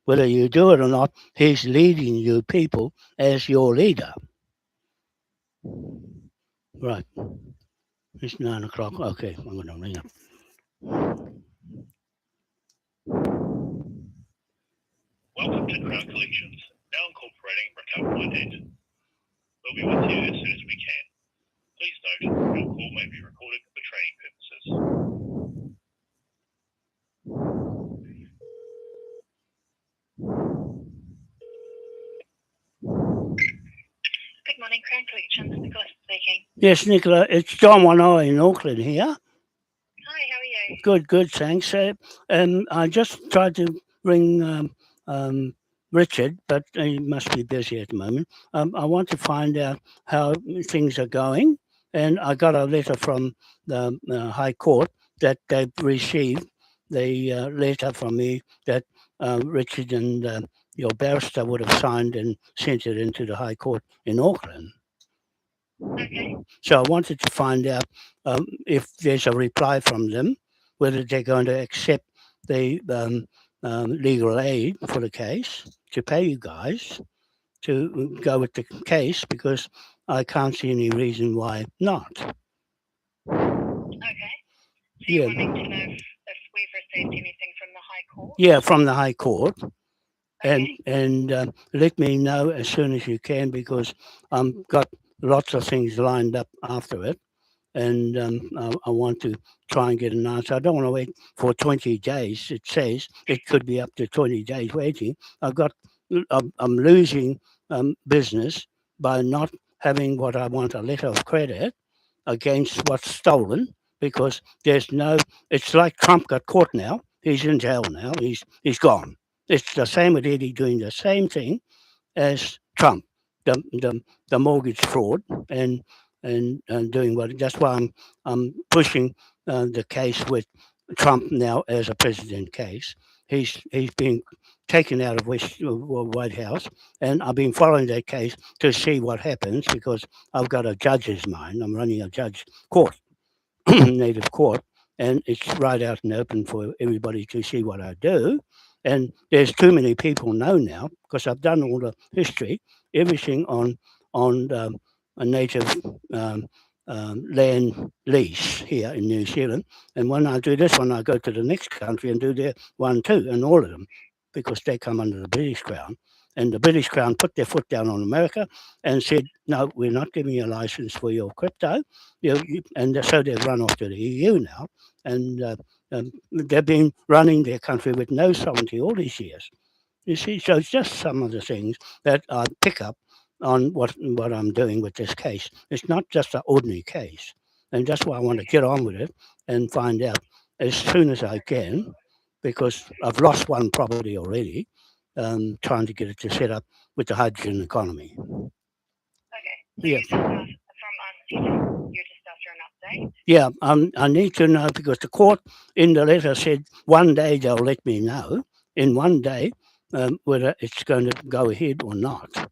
Whether you do it or not, he's leading you people as your leader. Right. It's 9 o'clock. Okay, I'm going to ring up. Welcome to Crown Collections, now incorporating recovery by debt. We'll be with you as soon as we can. Please note, your call may be recorded for training purposes. Good morning, Crown Collections. Nicola speaking. Yes, Nicola, it's John Wanoa in Auckland here. Hi, how are you? Good, thanks. I just tried to ring Richard, but he must be busy at the moment. I want to find out how things are going, and I got a letter from the High Court that they've received the letter from me that Richard and your barrister would have signed and sent it into the High Court in Auckland. Okay. So I wanted to find out if there's a reply from them, whether they're going to accept the legal aid for the case to pay you guys to go with the case, because I can't see any reason why not. Okay. So you're wanting to know if we've received anything from the High Court? Yeah, from the High Court. Okay. And let me know as soon as you can, because I've got lots of things lined up after it, and I want to try and get an answer. I don't want to wait for 20 days. It says it could be up to 20 days waiting. I'm losing business by not having what I want, a letter of credit against what's stolen, because there's no. It's like Trump got caught now. He's in jail now. He's gone. It's the same with Eddie doing the same thing as Trump, the mortgage fraud, and doing what. That's why I'm pushing the case with Trump now as a president case. He's been taken out of Whitehouse, and I've been following that case to see what happens, because I've got a judge's mind. I'm running a judge court, native court, and it's right out and open for everybody to see what I do. And there's too many people know now, because I've done all the history, everything on a native land lease here in New Zealand. And when I do this one, I go to the next country and do their one too, and all of them, because they come under the British Crown. And the British Crown put their foot down on America and said, no, we're not giving you a license for your crypto. And so they've run off to the EU now. And they've been running their country with no sovereignty all these years. You see, so it's just some of the things that I pick up on what I'm doing with this case. It's not just an ordinary case. And that's why I want to get on with it and find out as soon as I can, because I've lost one property already, trying to get it to set up with the hydrogen economy. Okay. So Yeah. you just from us, you're just after an update? Yeah, I need to know, because the court in the letter said one day they'll let me know, in one day, whether it's going to go ahead or not.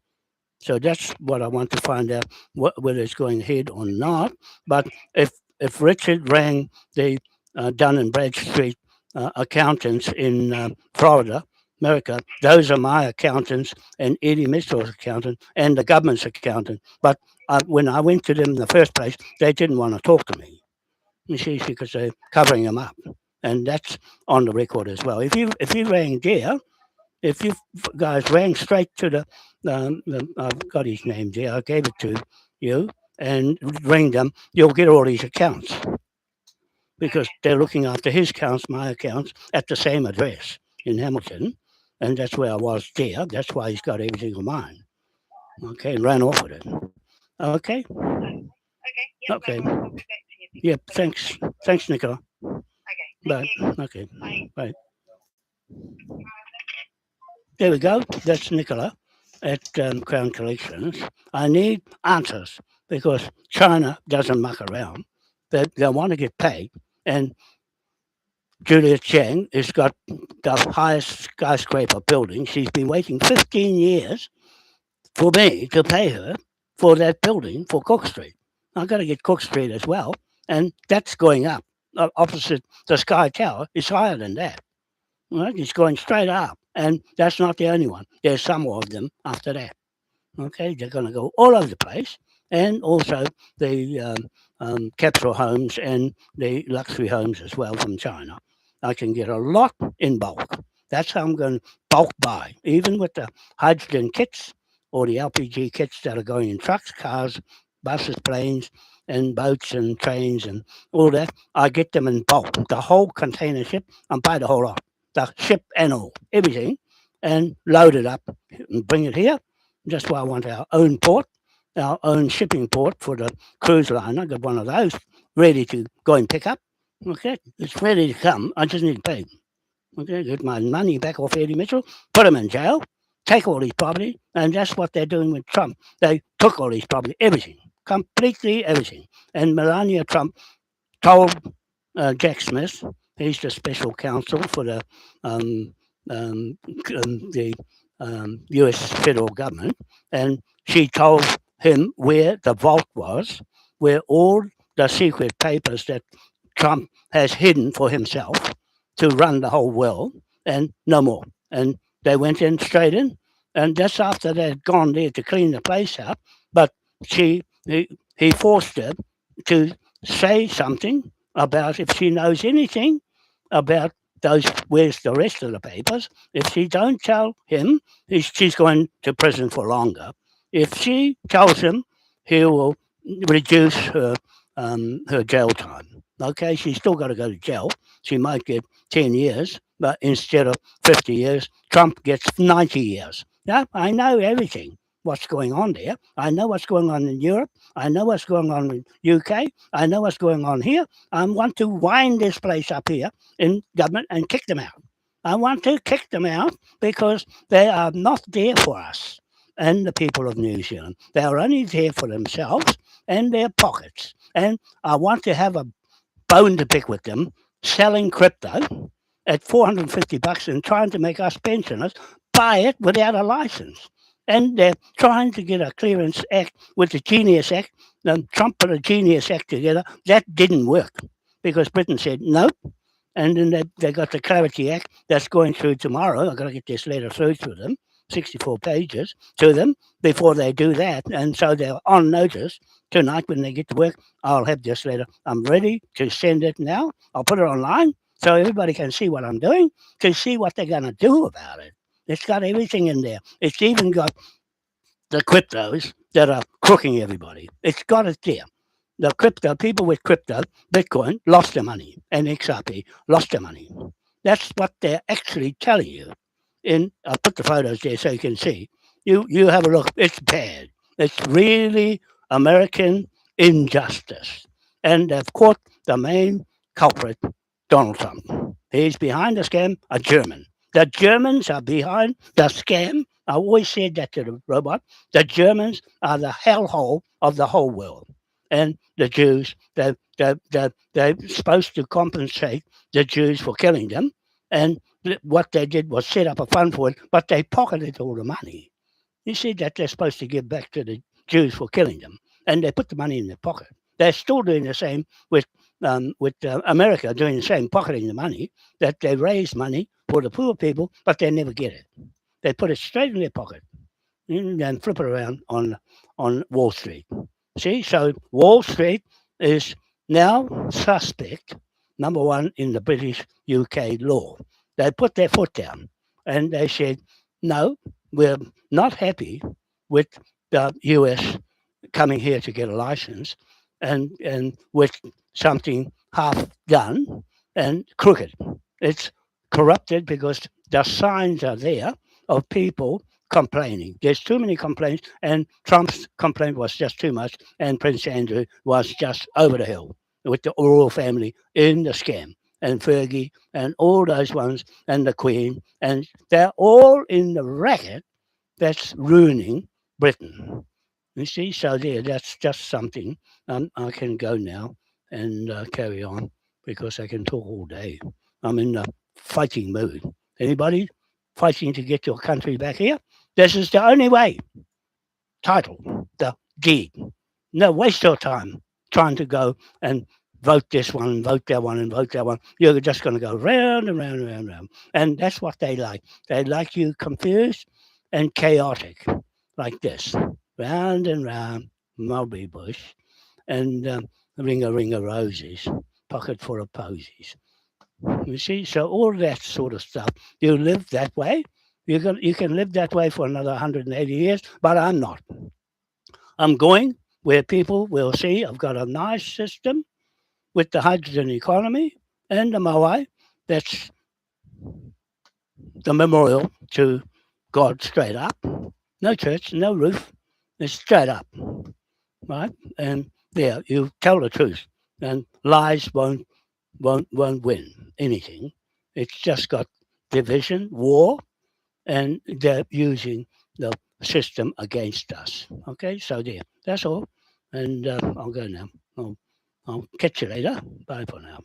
So that's what I want to find out, whether it's going ahead or not. But if Richard rang the Dun and Bradstreet accountants in Florida, America, those are my accountants and Eddie Mitchell's accountant and the government's accountant. But when I went to them in the first place, they didn't want to talk to me. You see, because they're covering them up, and that's on the record as well. If you rang there, if you guys rang straight to the I've got his name there, I gave it to you, and ring them, you'll get all these accounts, because they're looking after his accounts, my accounts, at the same address in Hamilton, and that's where I was there. That's why he's got everything on mine. Okay, and ran off with it. Okay. Okay. Yep, Okay. no, I'll get back to you. Yep. Thanks, Nicola. Okay. Bye. Thank you. Okay. Bye. Bye. There we go. That's Nicola at Crown Collections. I need answers, because China doesn't muck around. They want to get paid. And Julia Chang has got the highest skyscraper building. She's been waiting 15 years for me to pay her for that building for Cook Street. I've got to get Cook Street as well. And that's going up. Opposite the Sky Tower, it's higher than that. Right? It's going straight up. And that's not the only one. There's some of them after that. Okay, they're going to go all over the place. And also the capsule homes and the luxury homes as well from China. I can get a lot in bulk. That's how I'm going to bulk buy, even with the hydrogen kits or the LPG kits that are going in trucks, cars, buses, planes, and boats and trains and all that. I get them in bulk. The whole container ship, I buy the whole lot. The ship and all, everything, and load it up and bring it here. That's why I want our own port, our own shipping port for the cruise liner. Got one of those ready to go and pick up. Okay, it's ready to come. I just need to pay. Okay, get my money back off Eddie Mitchell, put him in jail, take all his property, and that's what they're doing with Trump. They took all his property, everything, completely everything. And Melania Trump told Jack Smith, he's the special counsel for the US federal government, and she told him where the vault was, where all the secret papers that Trump has hidden for himself to run the whole world, and no more. And they went in straight in, and just after they had gone there to clean the place up, but he forced her to say something about if she knows anything about those, where's the rest of the papers. If she don't tell him, she's going to prison for longer. If she tells him, he will reduce her jail time. Okay, she's still got to go to jail. She might get 10 years, but instead of 50 years, Trump gets 90 years. Yeah, I know everything. What's going on there? I know what's going on in Europe. I know what's going on in UK. I know what's going on here. I want to wind this place up here in government and kick them out. I want to kick them out because they are not there for us and the people of New Zealand. They are only there for themselves and their pockets. And I want to have a bone to pick with them selling crypto at $450 and trying to make us pensioners buy it without a license. And they're trying to get a clearance act with the Genius Act. Trump put a Genius Act together. That didn't work because Britain said nope. And then they got the Clarity Act that's going through tomorrow. I've got to get this letter through to them, 64 pages to them before they do that. And so they're on notice tonight when they get to work. I'll have this letter. I'm ready to send it now. I'll put it online so everybody can see what I'm doing, to see what they're going to do about it. It's got everything in there. It's even got the cryptos that are crooking everybody. It's got it there. The crypto, people with crypto, Bitcoin, lost their money, and XRP lost their money. That's what they're actually telling you. I'll put the photos there so you can see. You have a look. It's bad. It's really American injustice. And they've caught the main culprit, Donald Trump. He's behind the scam, a German. The Germans are behind the scam. I always said that to the robot. The Germans are the hellhole of the whole world. And the Jews, they're supposed to compensate the Jews for killing them. And what they did was set up a fund for it, but they pocketed all the money. You see that they're supposed to give back to the Jews for killing them, and they put the money in their pocket. They're still doing the same with America, doing the same, pocketing the money, that they raise money for the poor people, but they never get it. They put it straight in their pocket and flip it around on Wall Street. See, so Wall Street is now suspect, number one, in the British UK law. They put their foot down and they said, no, we're not happy with the US coming here to get a license and with something half done and crooked. It's corrupted because the signs are there of people complaining. There's too many complaints, and Trump's complaint was just too much, and Prince Andrew was just over the hill with the royal family in the scam, and Fergie and all those ones, and the Queen, and they're all in the racket that's ruining Britain. You see, so there, that's just something. I can go now and carry on because I can talk all day. I'm in a fighting mood. Anybody fighting to get your country back here? This is the only way. Title, the deed. No, waste your time trying to go and vote this one, and vote that one, and vote that one. You're just going to go round and round and round and round. And that's what they like. They like you confused and chaotic, like this. Round and round, mulberry bush, and ring a roses, pocket full of posies. You see, so all that sort of stuff. You live that way. You can live that way for another 180 years, but I'm not. I'm going where people will see I've got a nice system with the hydrogen economy and the Moai. That's the memorial to God straight up. No church, no roof. It's straight up, right? And there, you tell the truth, and lies won't win anything. It's just got division, war, and they're using the system against us. Okay, so there, that's all. And I'll go now. I'll catch you later. Bye for now.